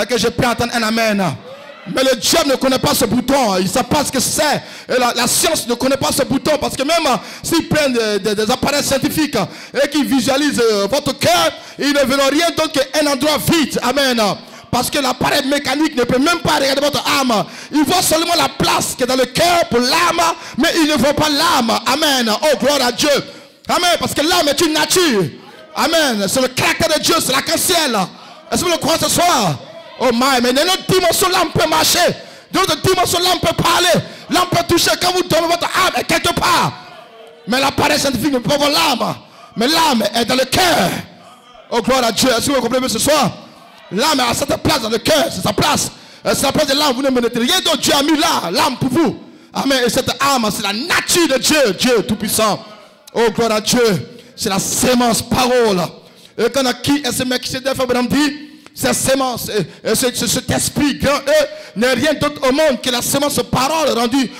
Que je peux entendre un amen. Mais le diable ne connaît pas ce bouton. Il ne sait pas ce que c'est. Et la science ne connaît pas ce bouton. Parce que même s'ils prennent des appareils scientifiques et qu'ils visualisent votre cœur, ils ne verront rien d'autre qu'un endroit vide. Amen. Parce que l'appareil mécanique ne peut même pas regarder votre âme. Il voit seulement la place qui est dans le cœur pour l'âme, mais il ne voit pas l'âme. Amen. Oh, gloire à Dieu. Amen. Parce que l'âme est une nature. Amen. C'est le caractère de Dieu, c'est l'arc-en-ciel. Est-ce que vous le croyez ce soir? Oh my, mais dans notre dimension, l'âme peut marcher. Dans notre dimension, l'âme peut parler. L'âme peut toucher. Quand vous dormez, votre âme est quelque part. Mais l'appareil scientifique ne peut pas voir l'âme. Mais l'âme est dans le cœur. Oh, gloire à Dieu. Est-ce que vous comprenez ce soir? L'âme a cette place dans le cœur. C'est sa place. C'est la place de l'âme. Vous ne menez rien d'autre. Dieu a mis là, l'âme pour vous. Amen. Et cette âme, c'est la nature de Dieu. Dieu tout-puissant. Oh, gloire à Dieu. C'est la sémence parole. Et quand on a qui est ce mec qui s'est dit, cette sémence, cet esprit grand n'est rien d'autre au monde que la sémence parole rendue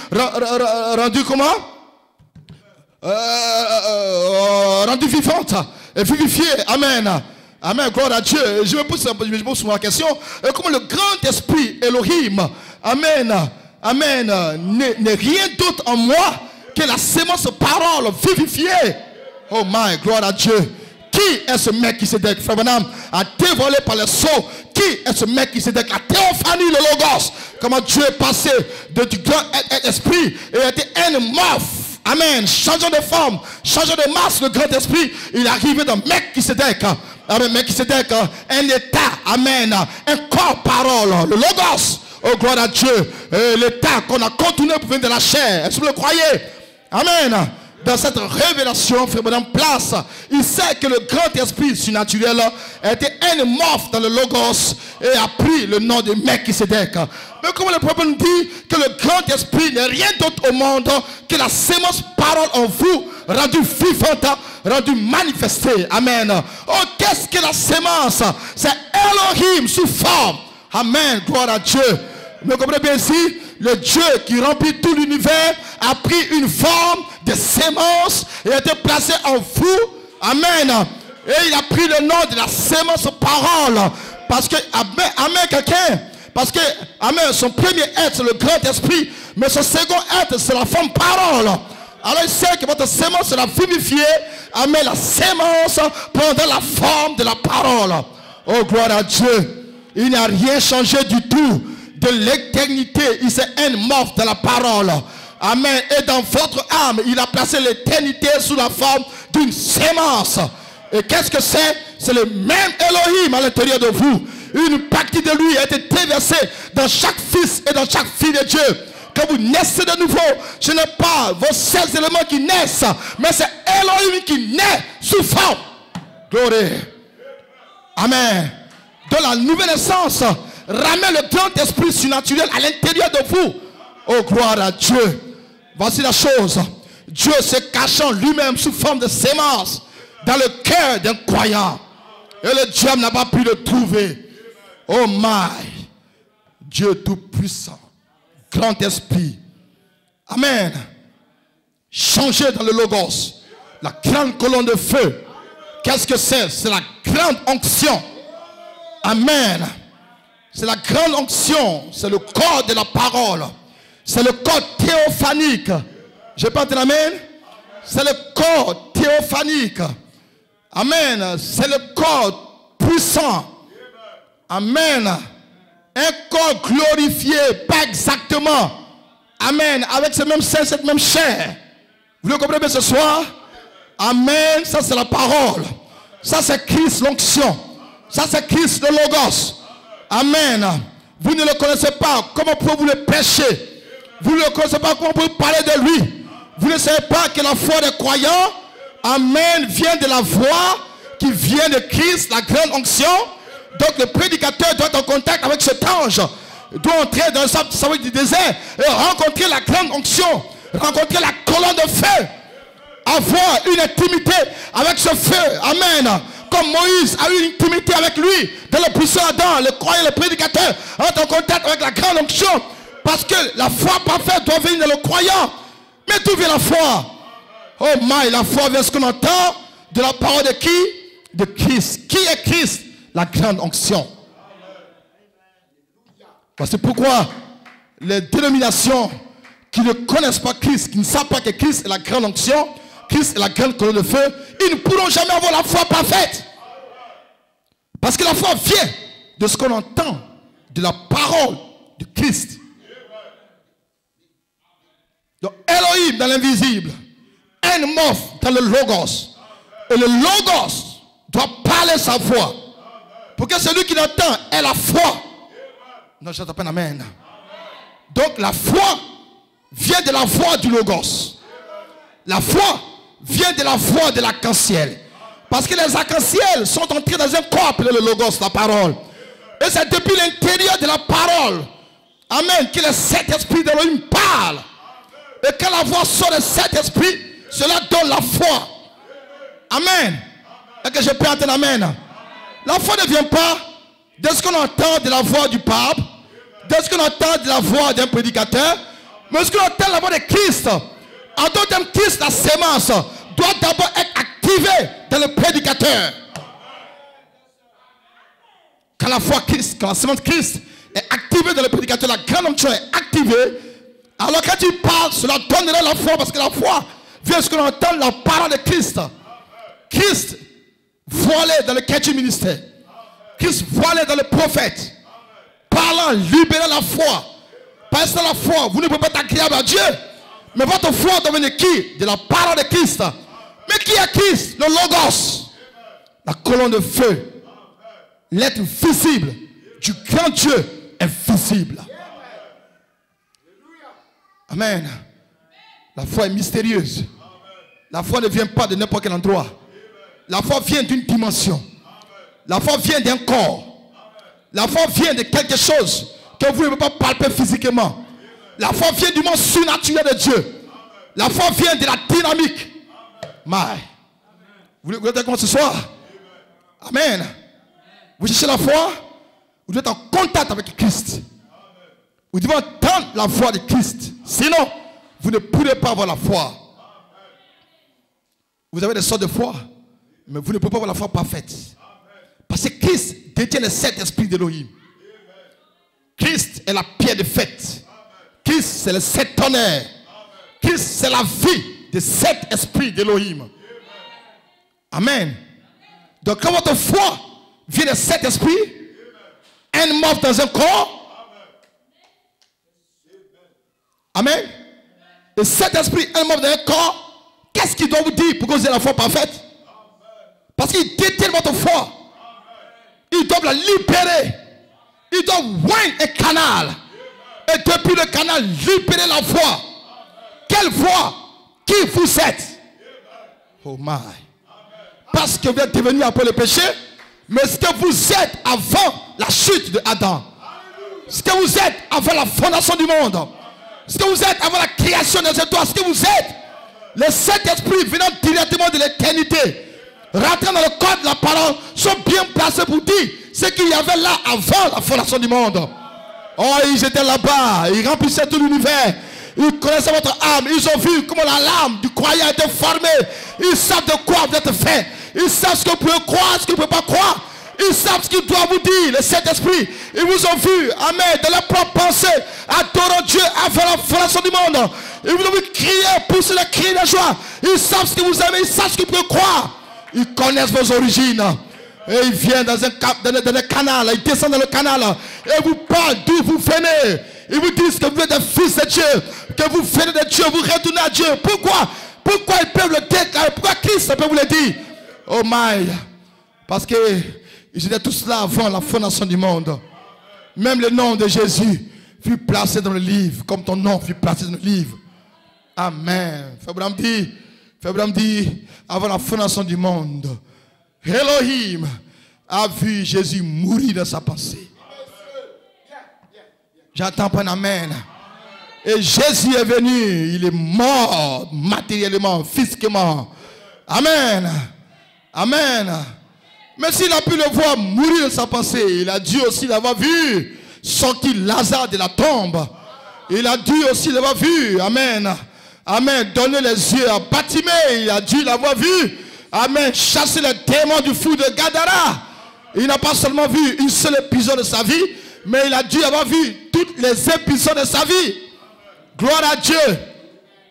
comment? Rendue vivante et vivifiée. Amen. Amen. Gloire à Dieu. Je me pose souvent la question. Comment le grand esprit Elohim, amen, amen, n'est rien d'autre en moi que la sémence parole vivifiée. Oh my, gloire à Dieu. Qui est ce mec qui s'est dit, Frère Branham, a dévoilé par le sceau? Qui est ce mec qui s'est dit, la théophanie, le logos? Comment Dieu est passé du grand esprit et a été un morphe. Amen. Changeant de forme, changeant de masse, le grand esprit, il est arrivé dans mec qui s'est dit, un mec qui s'est dit, un état, amen, un corps parole, le logos. Oh, gloire à Dieu. L'état qu'on a contourné pour venir de la chair. Est-ce que vous le croyez? Amen. Dans cette révélation, Frère Branham place, il sait que le grand esprit surnaturel était un morphe dans le logos et a pris le nom de Melchisédek. Mais comme le prophète dit que le grand esprit n'est rien d'autre au monde que la sémence parole en vous, rendue vivante, rendue manifestée. Amen. Oh, qu'est-ce que la sémence? C'est Elohim sous forme. Amen. Gloire à Dieu. Vous comprenez bien ici? Le Dieu qui remplit tout l'univers a pris une forme de sémence et a été placé en vous. Amen. Et il a pris le nom de la sémence parole. Parce que, amen, quelqu'un. Parce que, amen, son premier être, c'est le grand esprit. Mais son second être, c'est la forme parole. Alors il sait que votre sémence sera vivifiée. Amen, la sémence prendra la forme de la parole. Oh, gloire à Dieu. Il n'y a rien changé du tout. De l'éternité, il s'est un morphe dans la parole. Amen. Et dans votre âme, il a placé l'éternité sous la forme d'une sémence. Et qu'est-ce que c'est? C'est le même Elohim à l'intérieur de vous. Une partie de lui a été déversée dans chaque fils et dans chaque fille de Dieu. Quand vous naissez de nouveau, ce n'est pas vos seuls éléments qui naissent, mais c'est Elohim qui naît sous forme. Gloire. Amen. De la nouvelle naissance, ramène le grand esprit surnaturel à l'intérieur de vous. Oh, gloire à Dieu. Voici la chose. Dieu se cachant lui-même sous forme de sémence dans le cœur d'un croyant. Et le diable n'a pas pu le trouver. Oh my. Dieu tout-puissant. Grand esprit. Amen. Changé dans le logos. La grande colonne de feu. Qu'est-ce que c'est? C'est la grande onction. Amen. C'est la grande onction. C'est le corps de la parole. C'est le corps théophanique. Je peux entendre amen? C'est le corps théophanique. Amen. C'est le corps puissant. Amen. Un corps glorifié, pas exactement. Amen. Avec ce même sein, cette même chair. Vous le comprenez bien ce soir? Amen. Ça c'est la parole. Ça c'est Christ, l'onction. Ça c'est Christ, le Logos. Amen. Vous ne le connaissez pas. Comment pouvez-vous le prêcher? Vous ne le connaissez pas. Comment pouvez-vous parler de lui? Vous ne savez pas que la foi des croyants, amen, vient de la voix qui vient de Christ, la grande onction. Donc le prédicateur doit être en contact avec cet ange. Il doit entrer dans le sable du désert et rencontrer la grande onction. Rencontrer la colonne de feu. Avoir une intimité avec ce feu. Amen. Comme Moïse a eu une intimité avec lui. Dans le puissant Adam, le croyant, le prédicateur entre en contact avec la grande onction. Parce que la foi parfaite doit venir dans le croyant. Mais d'où vient la foi? Oh my, la foi vient ce qu'on entend de la parole de qui? De Christ. Qui est Christ? La grande onction. C'est pourquoi les dénominations qui ne connaissent pas Christ, qui ne savent pas que Christ est la grande onction, Christ est la grande colonne de feu, ils ne pourront jamais avoir la foi parfaite. Parce que la foi vient de ce qu'on entend de la parole de Christ. Donc Elohim dans l'invisible, Enmoph dans le Logos. Et le Logos doit parler sa voix. Pour que celui qui l'entend ait la foi. Non, je t'appelle amen. Donc la foi vient de la voix du Logos. La foi vient de la voix de l'arc-en-ciel. Parce que les arcs-en-ciel sont entrés dans un corps appelé le Logos, la parole. Et c'est depuis l'intérieur de la parole, amen, que le Saint-Esprit d'Elohim parle. Et quand la voix sort de Saint-Esprit, cela donne la foi. Amen. Et que je peux entendre amen. La foi ne vient pas de ce qu'on entend de la voix du pape, de ce qu'on entend de la voix d'un prédicateur, mais ce qu'on entend de la voix de Christ. En d'autres termes, Christ, la sémence, doit d'abord être activée dans le prédicateur. Quand la foi Christ, quand la sémence Christ est activée dans le prédicateur, la grande onction est activée. Alors quand tu parles, cela donnerait la foi, parce que la foi vient de ce qu'on entend de la parole de Christ. Christ voilé dans le chrétien ministère. Christ voilé dans le prophète. Parlant, libérant la foi. Parce que la foi, vous ne pouvez pas être agréable à Dieu. Mais votre foi doit venir qui? De la parole de Christ. Mais qui est Christ? Le Logos. La colonne de feu. L'être visible du grand Dieu invisible. Amen. La foi est mystérieuse. La foi ne vient pas de n'importe quel endroit. La foi vient d'une dimension. La foi vient d'un corps. La foi vient de quelque chose que vous ne pouvez pas palper physiquement. La foi vient du monde surnaturel de Dieu. La foi vient de la dynamique. Vous voulez dire comment ce soir? Amen. Vous cherchez la foi? Vous êtes en contact avec Christ. Vous devez entendre la voix de Christ. Sinon, vous ne pourrez pas avoir la foi. Vous avez des sortes de foi, mais vous ne pouvez pas avoir la foi parfaite. Parce que Christ détient le Saint-Esprit d'Elohim. Christ est la pierre de fête. Christ, c'est le Saint-Tonnerre. Christ, c'est la vie de cet esprit d'Elohim. Amen. Donc, quand votre foi vient de cet esprit, un mort dans un corps, amen. Et cet esprit, un mort dans un corps, qu'est-ce qu'il doit vous dire pour que vous ayez la foi parfaite? Parce qu'il détient votre foi. Il doit la libérer. Il doit ouvrir un canal. Et depuis le canal, libérer la voix. Quelle voix? Qui vous êtes? Oh my. Parce que vous êtes devenu après le péché. Mais ce que vous êtes avant la chute de Adam. Ce que vous êtes avant la fondation du monde. Ce que vous êtes avant la création des étoiles. Ce que vous êtes. Le Saint-Esprit venant directement de l'éternité. Rentrant dans le corps de la parole. Sont bien placés pour dire ce qu'il y avait là avant la fondation du monde. Oh, ils étaient là-bas. Ils remplissaient tout l'univers. Ils connaissaient votre âme. Ils ont vu comment la lame du croyant a été formée. Ils savent de quoi vous êtes fait. Ils savent ce que vous pouvez croire, ce que vous ne pouvez pas croire. Ils savent ce qu'ils doivent vous dire, le Saint-Esprit. Ils vous ont vu, amen, de leur propre pensée, adorant Dieu avant la fondation du monde. Ils vous ont vu crier, pousser le cri de joie. Ils savent ce que vous aimez, ils savent ce qu'ils peuvent croire. Ils connaissent vos origines. Et ils viennent dans un canal, ils descendent dans le canal. Et vous parlent d'où vous venez. Ils vous disent que vous êtes des fils de Dieu, que vous venez de Dieu, vous retournez à Dieu. Pourquoi? Pourquoi ils peuvent le déclarer? Pourquoi Christ peut vous le dire? Oh my. Parce que ils étaient tous là avant la fondation du monde. Même le nom de Jésus fut placé dans le livre, comme ton nom fut placé dans le livre. Amen. Frère Abraham dit, avant la fondation du monde, Elohim a vu Jésus mourir dans sa pensée. J'attends pas un amen. Et Jésus est venu, il est mort matériellement, physiquement. Amen. Amen. Mais s'il a pu le voir mourir dans sa pensée, il a dû aussi l'avoir vu sortir Lazare de la tombe. Il a dû aussi l'avoir vu. Amen. Amen. Donner les yeux à Bartimée. Il a dû l'avoir vu. Amen. Chasser les démons du fou de Gadara. Il n'a pas seulement vu une seule épisode de sa vie, mais il a dû avoir vu tous les épisodes de sa vie. Gloire à Dieu.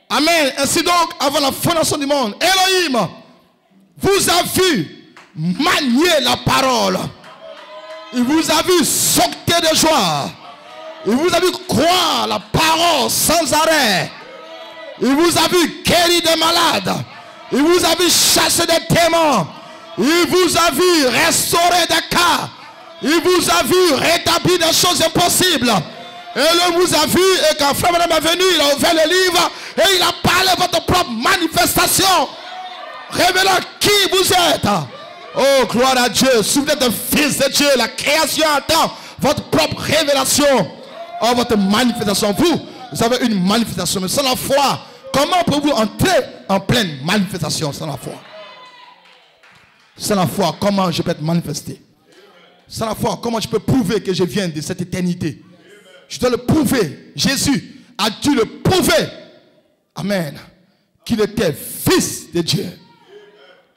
Amen. Ainsi donc, avant la fondation du monde, Elohim vous a vu manier la parole. Il vous a vu sauter de joie. Il vous a vu croire la parole sans arrêt. Il vous a vu guérir des malades. Il vous a vu chasser des démons. Il vous a vu restaurer des cas. Il vous a vu rétablir des choses impossibles. Et il vous a vu, et quand Frère Madame est venu, il a ouvert le livre et il a parlé de votre propre manifestation, révélant qui vous êtes. Oh, gloire à Dieu. Si vous êtes un fils de Dieu, la création attend votre propre révélation. Oh, votre manifestation. Vous avez une manifestation. Mais sans la foi, comment pouvez-vous entrer en pleine manifestation sans la foi? Sans la foi, comment je peux être manifesté? Sans la foi, comment je peux prouver que je viens de cette éternité? Je dois le prouver. Jésus a dû le prouver. Amen. Qu'il était fils de Dieu.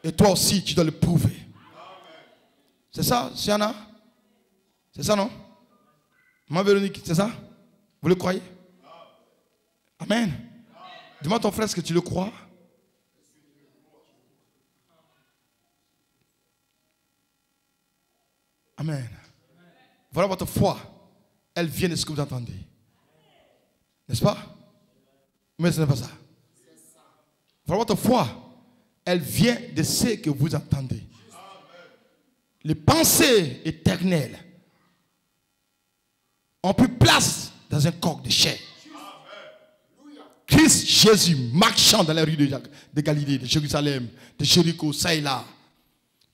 Et toi aussi, tu dois le prouver. C'est ça, Siana? C'est ça, non? Maman Véronique, c'est ça? Vous le croyez? Amen. Dis-moi ton frère, est-ce que tu le crois? Amen. Voilà votre foi. Elle vient de ce que vous entendez. N'est-ce pas? Mais ce n'est pas ça. Voilà votre foi. Elle vient de ce que vous entendez. Les pensées éternelles ont pris place dans un corps de chair. Christ Jésus marchant dans les rues de Galilée, de Jérusalem, de Jéricho, ça et là.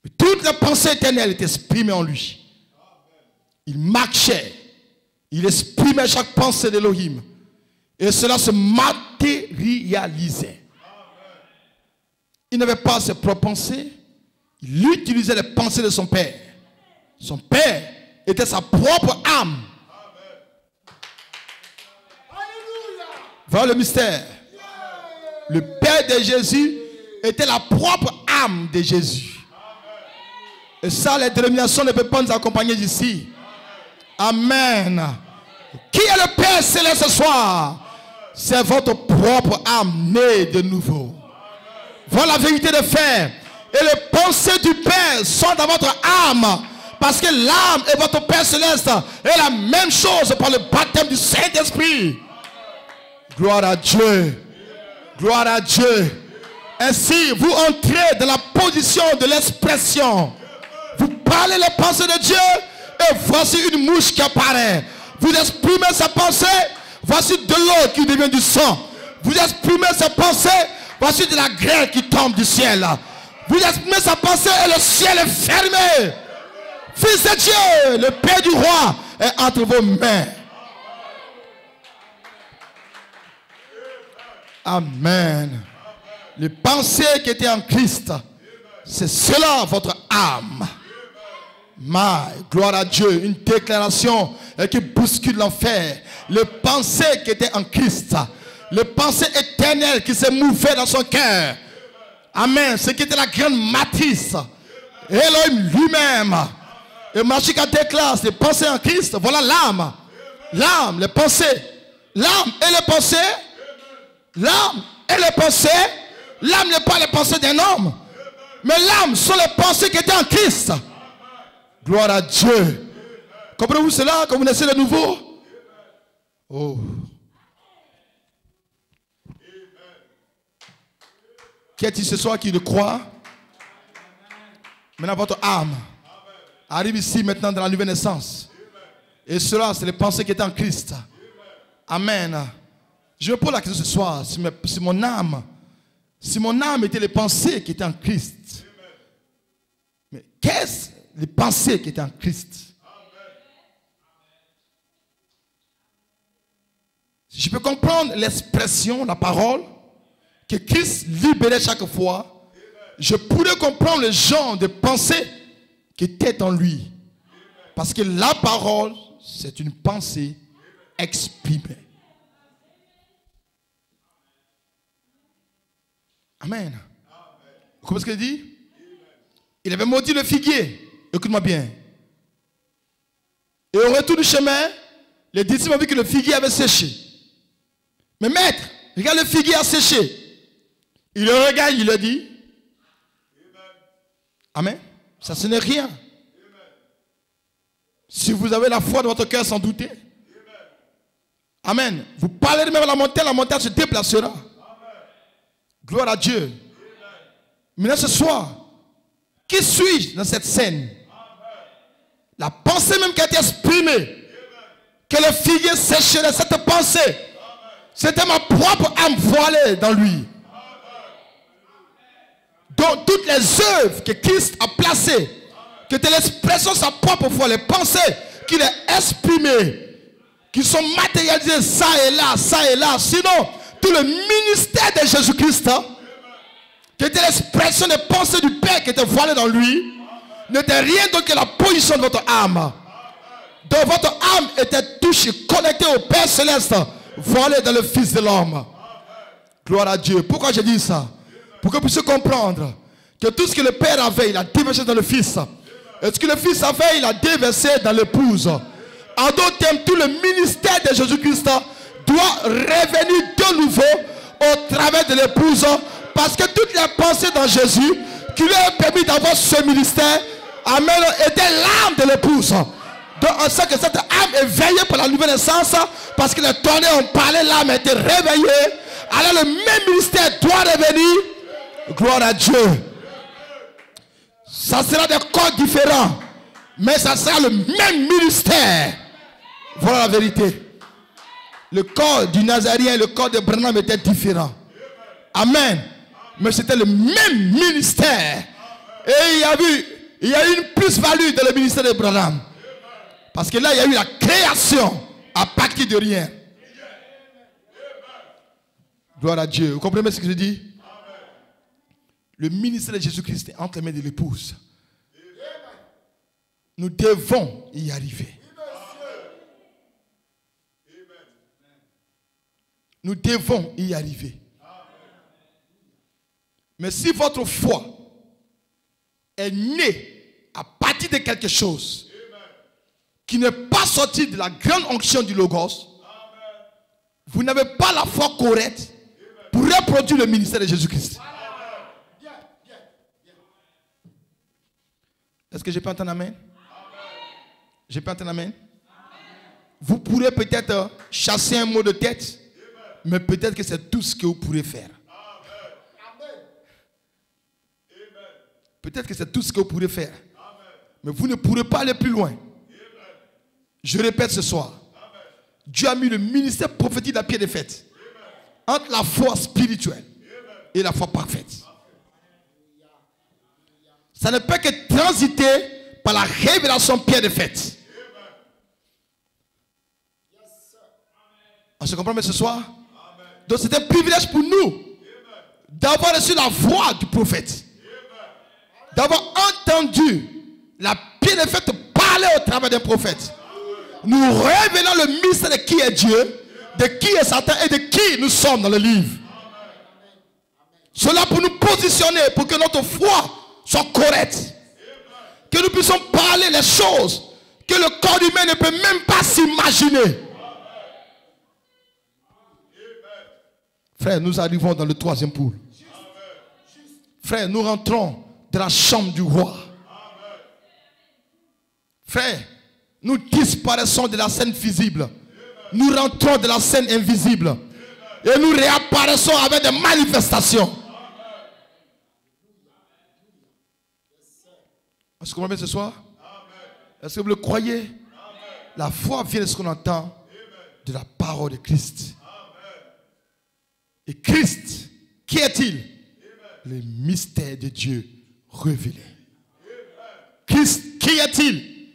Mais toutes les pensées éternelles étaient exprimées en lui. Il marchait. Il exprimait chaque pensée d'Elohim. Et cela se matérialisait. Il n'avait pas ses propres pensées. Il utilisait les pensées de son Père. Son Père était sa propre âme. Voilà le mystère. Le Père de Jésus était la propre âme de Jésus. Et ça, les dénominations ne peuvent pas nous accompagner d'ici. Amen. Qui est le Père céleste ce soir? C'est votre propre âme née de nouveau. Voilà la vérité de faire. Et les pensées du Père sont dans votre âme. Parce que l'âme et votre Père céleste est la même chose par le baptême du Saint-Esprit. Gloire à Dieu. Gloire à Dieu. Ainsi, vous entrez dans la position de l'expression. Vous parlez les pensées de Dieu et voici une mouche qui apparaît. Vous exprimez sa pensée, voici de l'eau qui devient du sang. Vous exprimez sa pensée, voici de la grêle qui tombe du ciel. Vous exprimez sa pensée et le ciel est fermé. Fils de Dieu, le Père du roi est entre vos mains. Amen. Les pensées qui étaient en Christ, c'est cela votre âme. Gloire à Dieu. Une déclaration qui bouscule l'enfer. Les pensées qui étaient en Christ, les pensées éternelles qui se mouvaient dans son cœur. Amen. Ce qui était la grande matrice. Elohim lui-même. Et Machika déclare les pensées en Christ. Voilà l'âme. L'âme, les pensées. L'âme et les pensées. L'âme et les pensées. L'âme n'est pas les pensées d'un homme. Mais l'âme sont les pensées qui étaient en Christ. Gloire à Dieu. Comprenez-vous cela quand vous naissez de nouveau? Oh. Qui est-il ce soir qui le croit? Maintenant, votre âme arrive ici maintenant dans la nouvelle naissance. Et cela, c'est les pensées qui étaient en Christ. Amen. Je me pose la question ce soir, si mon âme était les pensées qui étaient en Christ. Mais qu'est-ce les pensées qui étaient en Christ? Si je peux comprendre l'expression, la parole, que Christ libérait chaque fois, je pourrais comprendre le genre de pensée qui était en lui. Parce que la parole, c'est une pensée exprimée. Amen. Vous comprenez ce qu'il dit? Il avait maudit le figuier. Écoute-moi bien. Et au retour du chemin, les disciples ont vu que le figuier avait séché. Mais maître, regarde, le figuier a séché. Il le regarde, il le dit. Amen. Ça, ce n'est rien. Si vous avez la foi dans votre cœur sans douter. Amen. Vous parlez même à la montagne se déplacera. Gloire à Dieu. Maintenant ce soir, qui suis-je dans cette scène? La pensée même qui a été exprimée, que le figuier sécherait, cette pensée, c'était ma propre âme voilée dans lui. Donc toutes les œuvres que Christ a placées, que c'était l'expression de sa propre foi, les pensées qu'il a exprimées, qui sont matérialisées ça et là, ça et là. Sinon, tout le ministère de Jésus-Christ, qui était l'expression des pensées du Père qui était voilé dans lui, n'était rien d'autre que la position de votre âme. Donc votre âme était touchée, connectée au Père Céleste, voilée dans le Fils de l'homme. Gloire à Dieu. Pourquoi je dis ça? Pour que vous puissiez comprendre que tout ce que le Père avait, il a déversé dans le Fils. Et ce que le Fils avait, il a déversé dans l'épouse. En d'autres termes, tout le ministère de Jésus-Christ doit revenir de nouveau au travers de l'épouse. Parce que toutes les pensées dans Jésus qui lui ont permis d'avoir ce ministère, amen, étaient l'âme de l'épouse. Donc on sait que cette âme est veillée par la nouvelle naissance, parce que les tonnerres ont parlé, l'âme a été réveillée. Alors le même ministère doit revenir. Gloire à Dieu. Ça sera des corps différents, mais ça sera le même ministère. Voilà la vérité. Le corps du Nazarien et le corps de Branham étaient différents. Amen. Mais c'était le même ministère. Et il y a eu une plus-value dans le ministère de Branham. Parce que là, il y a eu la création à partir de rien. Gloire à Dieu. Vous comprenez ce que je dis? Le ministère de Jésus-Christ est entre les mains de l'épouse. Nous devons y arriver. Nous devons y arriver. Mais si votre foi est née à partir de quelque chose qui n'est pas sorti de la grande onction du Logos, vous n'avez pas la foi correcte pour reproduire le ministère de Jésus-Christ. Est-ce que j'ai pas entendu amen? J'ai pas entendu amen? Vous pourrez peut-être chasser un mot de tête, mais peut-être que c'est tout ce que vous pourrez faire. Peut-être que c'est tout ce que vous pourrez faire. Mais vous ne pourrez pas aller plus loin. Je répète ce soir. Dieu a mis le ministère prophétique à pied de fête. Entre la foi spirituelle et la foi parfaite. Ça ne peut que transiter par la révélation pied de fête. On se comprend ce soir? Donc c'est un privilège pour nous d'avoir reçu la voix du prophète. D'avoir entendu la pied de fête parler au travers d'un prophète. Nous révélons le mystère de qui est Dieu, de qui est Satan et de qui nous sommes dans le livre. Cela pour nous positionner, pour que notre foi soit correcte. Que nous puissions parler les choses que le corps humain ne peut même pas s'imaginer. Frère, nous arrivons dans le troisième poule. Frère, nous rentrons dans la chambre du roi. Frère, nous disparaissons de la scène visible. Nous rentrons de la scène invisible. Et nous réapparaissons avec des manifestations. Est-ce que vous comprenez ce soir? Est-ce que vous le croyez? La foi vient de ce qu'on entend de la parole de Christ. Et Christ, qui est-il? Le mystère de Dieu révélé. Christ, qui est-il?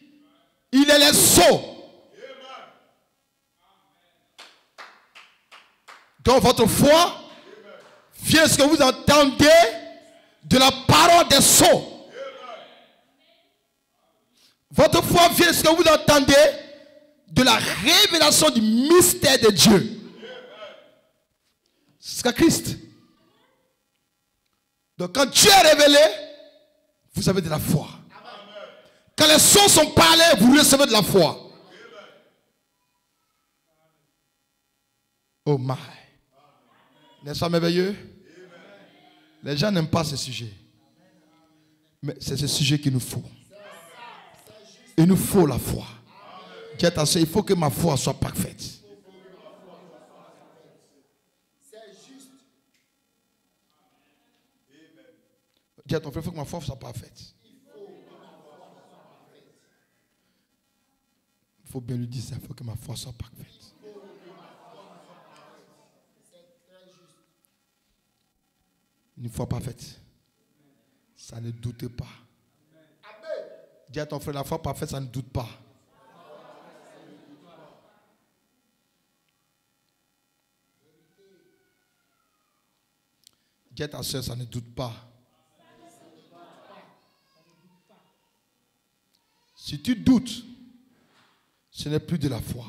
Il est le sceau. Donc votre foi vient de ce que vous entendez de la parole des sceaux. Votre foi vient de ce que vous entendez de la révélation du mystère de Dieu. C'est Christ. Donc quand Dieu est révélé, vous avez de la foi. Quand les sons sont parlés, vous recevez de la foi. Oh my. N'est-ce pas merveilleux? Les gens n'aiment pas ce sujet. Mais c'est ce sujet qu'il nous faut. Il nous faut la foi. Dis attention, il faut que ma foi soit parfaite. Dis à ton frère, il faut que ma foi soit parfaite. Il faut bien lui dire ça, il faut que ma foi soit parfaite. Une foi parfaite. Ça ne doute pas. Dis à ton frère, la foi parfaite, ça ne doute pas. Dis à ta soeur, ça ne doute pas. Si tu doutes, ce n'est plus de la foi.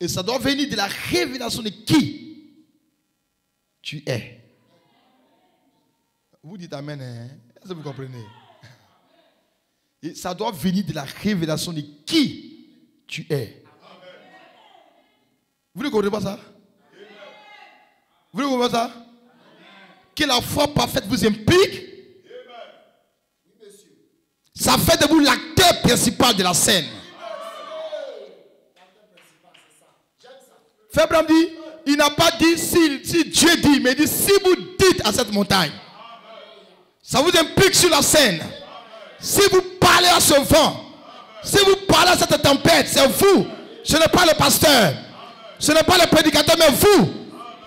Et ça doit venir de la révélation de qui tu es. Vous dites amen, hein? Est-ce que vous comprenez? Et ça doit venir de la révélation de qui tu es. Vous ne comprenez pas ça? Vous ne comprenez pas ça? Que la foi parfaite vous implique. Ça fait de vous l'acteur principal de la scène. Frère Abraham dit, il n'a pas dit si Dieu dit, mais il dit si vous dites à cette montagne. Ça vous implique sur la scène. Si vous parlez à ce vent, si vous parlez à cette tempête, c'est vous. Ce n'est pas le pasteur. Ce n'est pas le prédicateur, mais vous.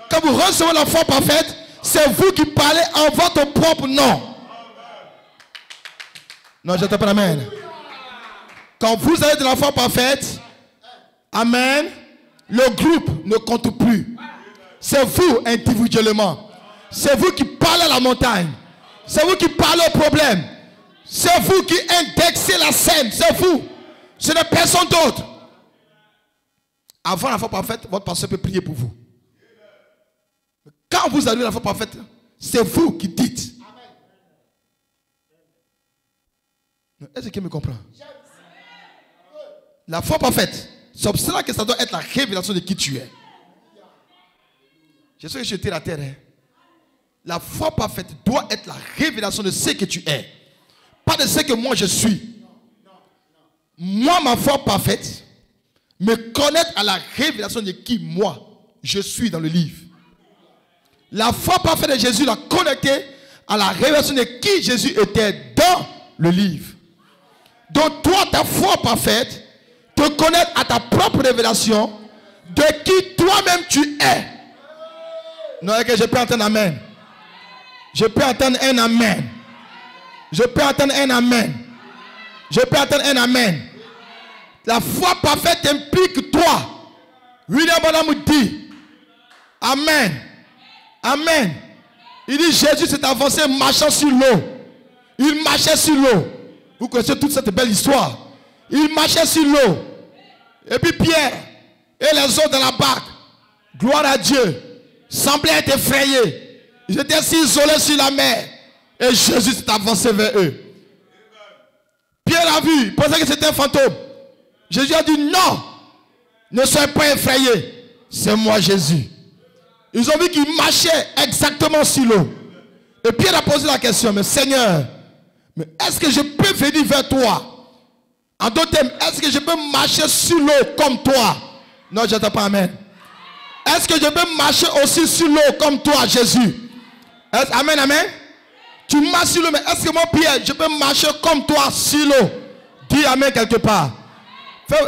Quand vous recevez la foi parfaite, c'est vous qui parlez en votre propre nom. Non, je n'entends pas amen. Quand vous avez de la foi parfaite, amen, le groupe ne compte plus. C'est vous individuellement. C'est vous qui parlez à la montagne. C'est vous qui parlez au problème. C'est vous qui indexez la scène. C'est vous. Ce n'est personne d'autre. Avant la foi parfaite, votre pasteur peut prier pour vous. Quand vous avez la foi parfaite, c'est vous qui dites. Est-ce que me comprend? La foi parfaite, c'est pour cela que ça doit être la révélation de qui tu es. Je sais que j'étais la terre. Hein? La foi parfaite doit être la révélation de ce que tu es. Pas de ce que moi je suis. Moi, ma foi parfaite, me connaître à la révélation de qui moi je suis dans le livre. La foi parfaite de Jésus l'a connecté à la révélation de qui Jésus était dans le livre. Donc toi, ta foi parfaite, te connaître à ta propre révélation de qui toi-même tu es. Non, que je peux entendre amen. Je peux entendre un amen. Je peux entendre un amen. Je peux entendre un amen. La foi parfaite implique toi. William Branham dit amen. Amen. Il dit Jésus s'est avancé marchant sur l'eau. Il marchait sur l'eau. Vous connaissez toute cette belle histoire. Il marchait sur l'eau. Et puis Pierre et les autres dans la barque, gloire à Dieu, semblaient être effrayés. Ils étaient si isolés sur la mer. Et Jésus s'est avancé vers eux. Pierre a vu, il pensait que c'était un fantôme. Jésus a dit non, ne soyez pas effrayés. C'est moi Jésus. Ils ont vu qu'il marchait exactement sur l'eau. Et Pierre a posé la question, mais Seigneur, mais est-ce que je peux venir vers toi? En d'autres termes, est-ce que je peux marcher sur l'eau comme toi? Non, je n'entends pas amen. Est-ce que je peux marcher aussi sur l'eau comme toi, Jésus? Amen, amen. Tu marches sur l'eau, mais est-ce que mon pied, je peux marcher comme toi sur l'eau? Dis amen quelque part.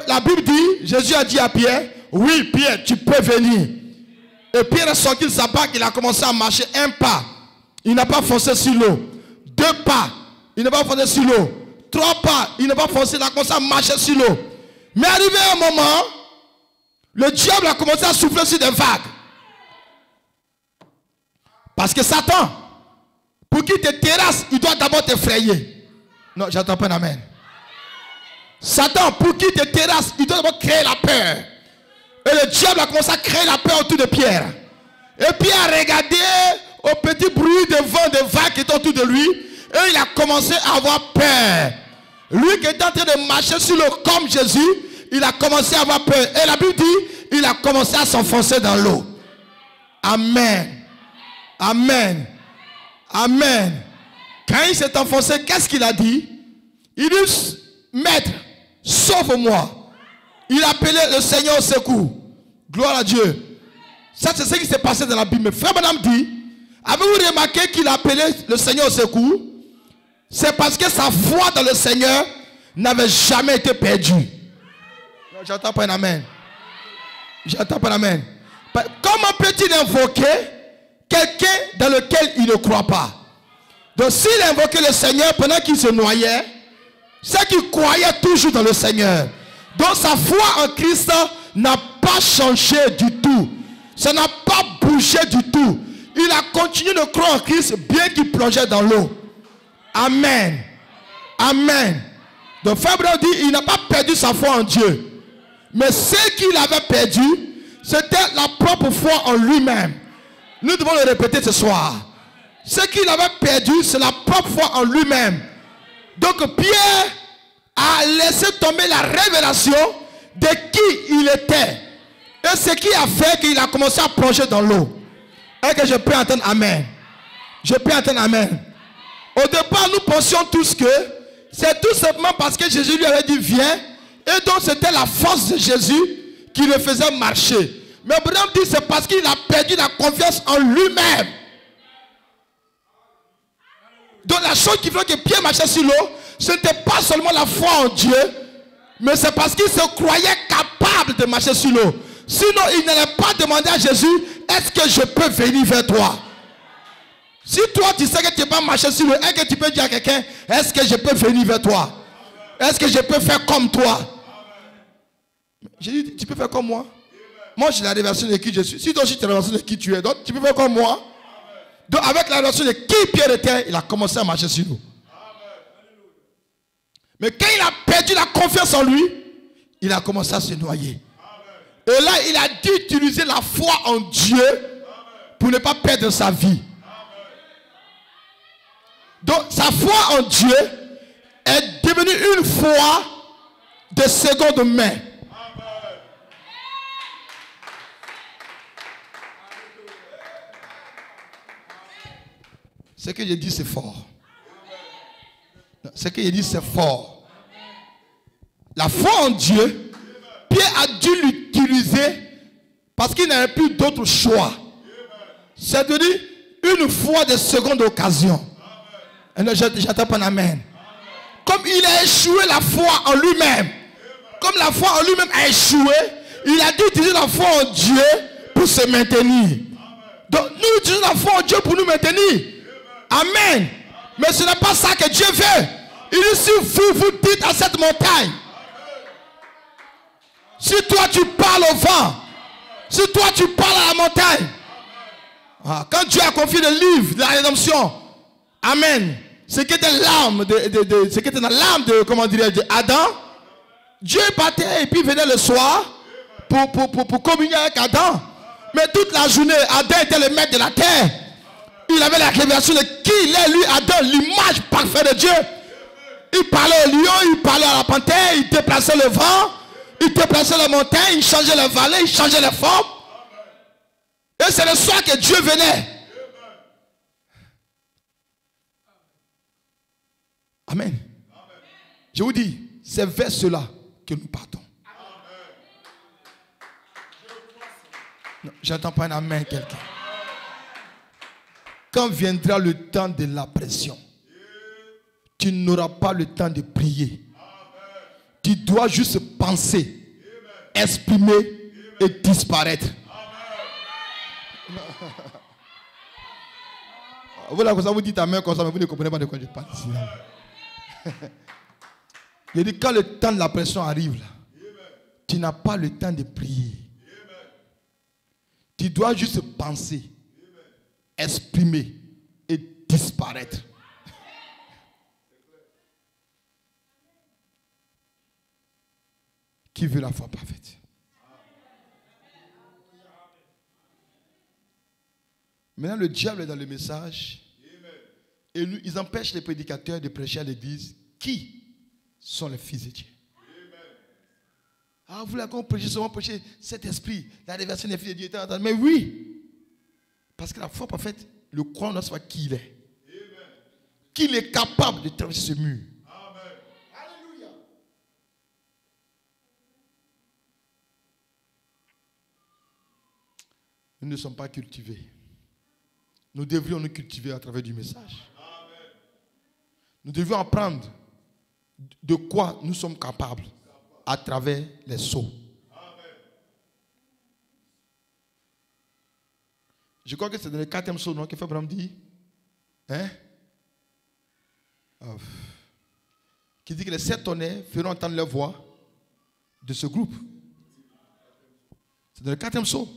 La Bible dit, Jésus a dit à Pierre, oui Pierre, tu peux venir. Et Pierre est sorti de sa barque, il a commencé à marcher un pas. Il n'a pas foncé sur l'eau. 2 pas, il n'a pas foncé sur l'eau. 3 pas, il n'a pas foncé, il a commencé à marcher sur l'eau. Mais arrivé un moment, le diable a commencé à souffler sur des vagues. Parce que Satan, pour qu'il te terrasse, il doit d'abord t'effrayer. Non, j'entends pas un amen. Satan, pour qu'il te terrasse, il doit d'abord créer la peur. Et le diable a commencé à créer la peur autour de Pierre. Et Pierre a regardé au petit bruit de vent, de vagues qui étaient autour de lui. Et il a commencé à avoir peur. Lui qui était en train de marcher sur l'eau comme Jésus, il a commencé à avoir peur. Et la Bible dit, il a commencé à s'enfoncer dans l'eau. Amen. Amen. Amen. Quand il s'est enfoncé, qu'est-ce qu'il a dit? Il dit, Maître, sauve-moi. Il a appelé le Seigneur au secours. Gloire à Dieu. Ça, c'est ce qui s'est passé dans la Bible. Mais frère Madame dit, avez-vous remarqué qu'il a appelé le Seigneur au secours? C'est parce que sa foi dans le Seigneur n'avait jamais été perdue. J'entends pas un amen. J'entends pas un amen. Comment peut-il invoquer quelqu'un dans lequel il ne croit pas? Donc s'il invoquait le Seigneur pendant qu'il se noyait, c'est qu'il croyait toujours dans le Seigneur. Donc sa foi en Christ n'a pas changé du tout. Ça n'a pas bougé du tout. Il a continué de croire en Christ bien qu'il plongeait dans l'eau. Amen. Amen. Donc frère Abraham dit, il n'a pas perdu sa foi en Dieu. Mais ce qu'il avait perdu, c'était la propre foi en lui-même. Nous devons le répéter ce soir. Ce qu'il avait perdu, c'est la propre foi en lui-même. Donc Pierre a laissé tomber la révélation de qui il était. Et ce qui a fait qu'il a commencé à plonger dans l'eau. Et que je peux entendre amen. Je peux entendre amen. Au départ, nous pensions tous que c'est tout simplement parce que Jésus lui avait dit viens. Et donc c'était la force de Jésus qui le faisait marcher. Mais Abraham dit c'est parce qu'il a perdu la confiance en lui-même. Donc la chose qui fait que Pierre marchait sur l'eau, ce n'était pas seulement la foi en Dieu, mais c'est parce qu'il se croyait capable de marcher sur l'eau. Sinon, il n'allait pas demander à Jésus, est-ce que je peux venir vers toi? Si toi, tu sais que tu ne peux pas marcher sur l'eau, est-ce que tu peux dire à quelqu'un, est-ce que je peux venir vers toi? Est-ce que je peux faire comme toi? J'ai dit, tu peux faire comme moi? Moi, j'ai la révélation de qui je suis. Si toi aussi, tu as la révélation de qui tu es, donc tu peux faire comme moi. Donc, avec la révélation de qui Pierre était, il a commencé à marcher sur l'eau. Mais quand il a perdu la confiance en lui, il a commencé à se noyer. Et là, il a dû utiliser la foi en Dieu pour ne pas perdre sa vie. Donc, sa foi en Dieu est devenue une foi de seconde main. Ce que j'ai dit, c'est fort. Ce que j'ai dit, c'est fort. La foi en Dieu, Pierre a dû l'utiliser parce qu'il n'avait plus d'autre choix. C'est devenu une foi de seconde occasion. J'attends pas un amen. Comme il a échoué la foi en lui-même, comme la foi en lui-même a échoué, il a dû utiliser la foi en Dieu pour se maintenir. Donc nous utilisons la foi en Dieu pour nous maintenir. Amen. Mais ce n'est pas ça que Dieu veut. Il dit si vous dites à cette montagne, si toi tu parles au vent, si toi tu parles à la montagne, quand Dieu a confié le livre de la rédemption, amen, ce qui était l'âme ce qui était dans l'âme de, comment dirais-je, Adam, Dieu partait et puis venait le soir pour communier avec Adam. Mais toute la journée, Adam était le maître de la terre. Il avait la révélation de qui il est, lui, Adam, l'image parfaite de Dieu. Il parlait au lion, il parlait à la panthère, il déplaçait le vent, il déplaçait les montagnes, il changeait les vallées, il changeait les formes. Et c'est le soir que Dieu venait. Amen. Je vous dis, c'est vers cela que nous partons. J'entends pas un amen quelqu'un. quand viendra le temps de la pression, tu n'auras pas le temps de prier. Tu dois juste penser, exprimer et disparaître. Voilà, comme ça vous dites amen comme ça, mais vous ne comprenez pas de quoi je parle ici. Je dis, quand le temps de la pression arrive, là, tu n'as pas le temps de prier. Tu dois juste penser, exprimer et disparaître. Qui veut la foi parfaite? Maintenant, le diable est dans le message. Et ils empêchent les prédicateurs de prêcher à l'église qui sont les fils de Dieu. Ah, vous voulez qu'on prêche seulement prêcher cet esprit, la révélation des fils de Dieu. Mais oui, parce que la foi parfaite, le croyant doit savoir qui il est. Qu'il est capable de traverser ce mur. Alléluia. Nous ne sommes pas cultivés. Nous devrions nous cultiver à travers du message. Nous devons apprendre de quoi nous sommes capables à travers les sceaux. Je crois que c'est dans le 4e sceau, non, que Frère Branham dit. Hein? Qui dit que les 7 tonnerres feront entendre leur voix de ce groupe. C'est dans le 4e sceau.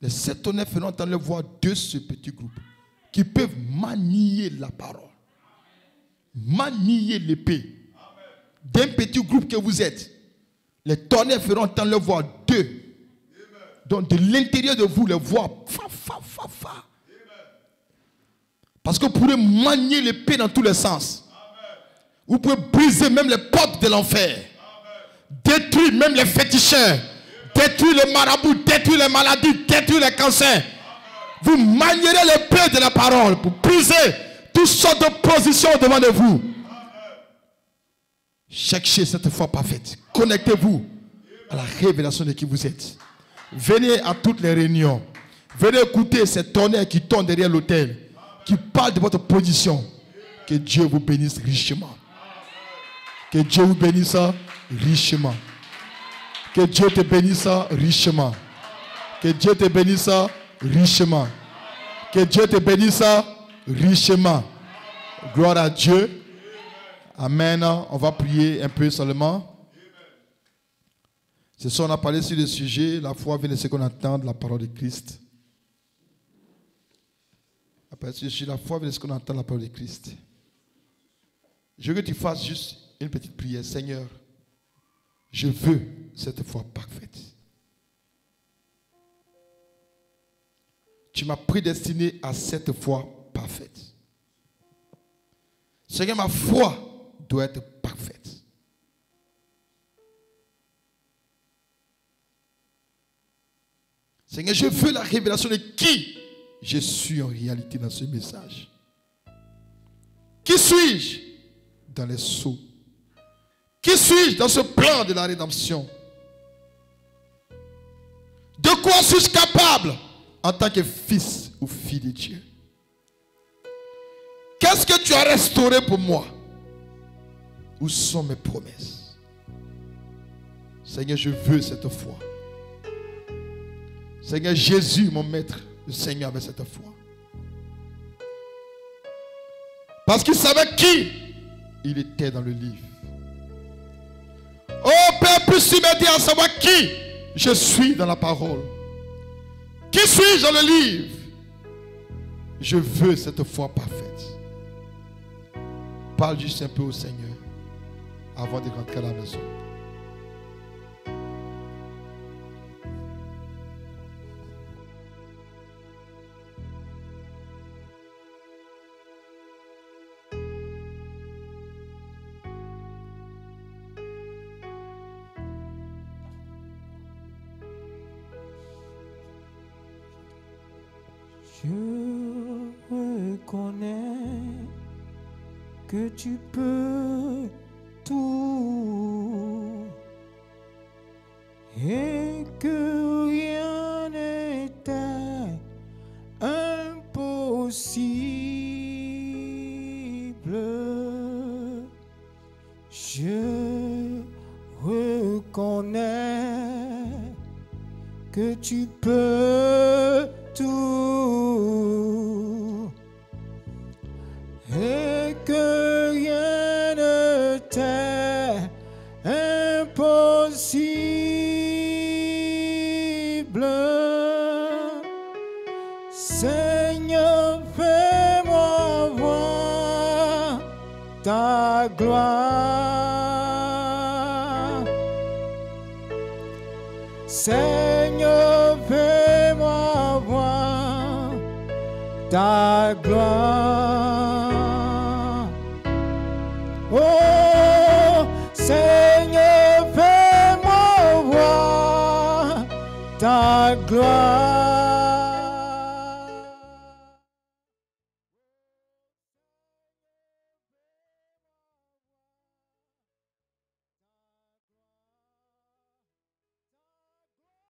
Les 7 tonnerres feront entendre leur voix de ce petit groupe qui peuvent manier la parole. Manier l'épée. D'un petit groupe que vous êtes, les tonnerres feront entendre leur voix d'eux. Donc de l'intérieur de vous, les voix fa, fa, fa, fa. Parce que vous pourrez manier l'épée dans tous les sens. Vous pouvez briser même les portes de l'enfer. Détruire même les féticheurs. Détruire les marabouts, détruire les maladies, détruire les cancers. Vous manierez l'épée de la parole pour briser toutes sortes de positions devant de vous. Cherchez cette foi parfaite. Connectez-vous à la révélation de qui vous êtes. Venez à toutes les réunions. Venez écouter ces tonnerres qui tombent derrière l'autel, qui parlent de votre position. Que Dieu vous bénisse richement. Que Dieu vous bénisse richement. Que Dieu te bénisse richement. Que Dieu te bénisse richement. Que Dieu te bénisse richement. Gloire à Dieu. Amen. On va prier un peu seulement. Ce soir, on a parlé sur le sujet. La foi vient de ce qu'on entend de la parole de Christ. Après, sur la foi vient de ce qu'on entend de la parole de Christ. Je veux que tu fasses juste une petite prière. Seigneur, je veux cette foi parfaite. Tu m'as prédestiné à cette foi parfaite. Seigneur, ma foi doit être parfaite. Seigneur, je veux la révélation de qui je suis en réalité dans ce message. Qui suis-je dans les sceaux? Qui suis-je dans ce plan de la rédemption? De quoi suis-je capable en tant que fils ou fille de Dieu? Qu'est-ce que tu as restauré pour moi? Où sont mes promesses? Seigneur, je veux cette foi. Seigneur Jésus, mon maître, le Seigneur avait cette foi. Parce qu'il savait qui il était dans le livre. Oh Père, plus il m'a dit à savoir qui je suis dans la parole. Qui suis-je dans le livre? Je veux cette foi parfaite. Parle juste un peu au Seigneur avant de rentrer à la maison. Je reconnais que tu peux tout et que rien n'est impossible. Je reconnais que tu peux tout et que rien ne t'est impossible. Seigneur, fais-moi voir ta gloire. Seigneur, fais-moi voir ta gloire. Oh, Seigneur, fais-moi voir ta gloire.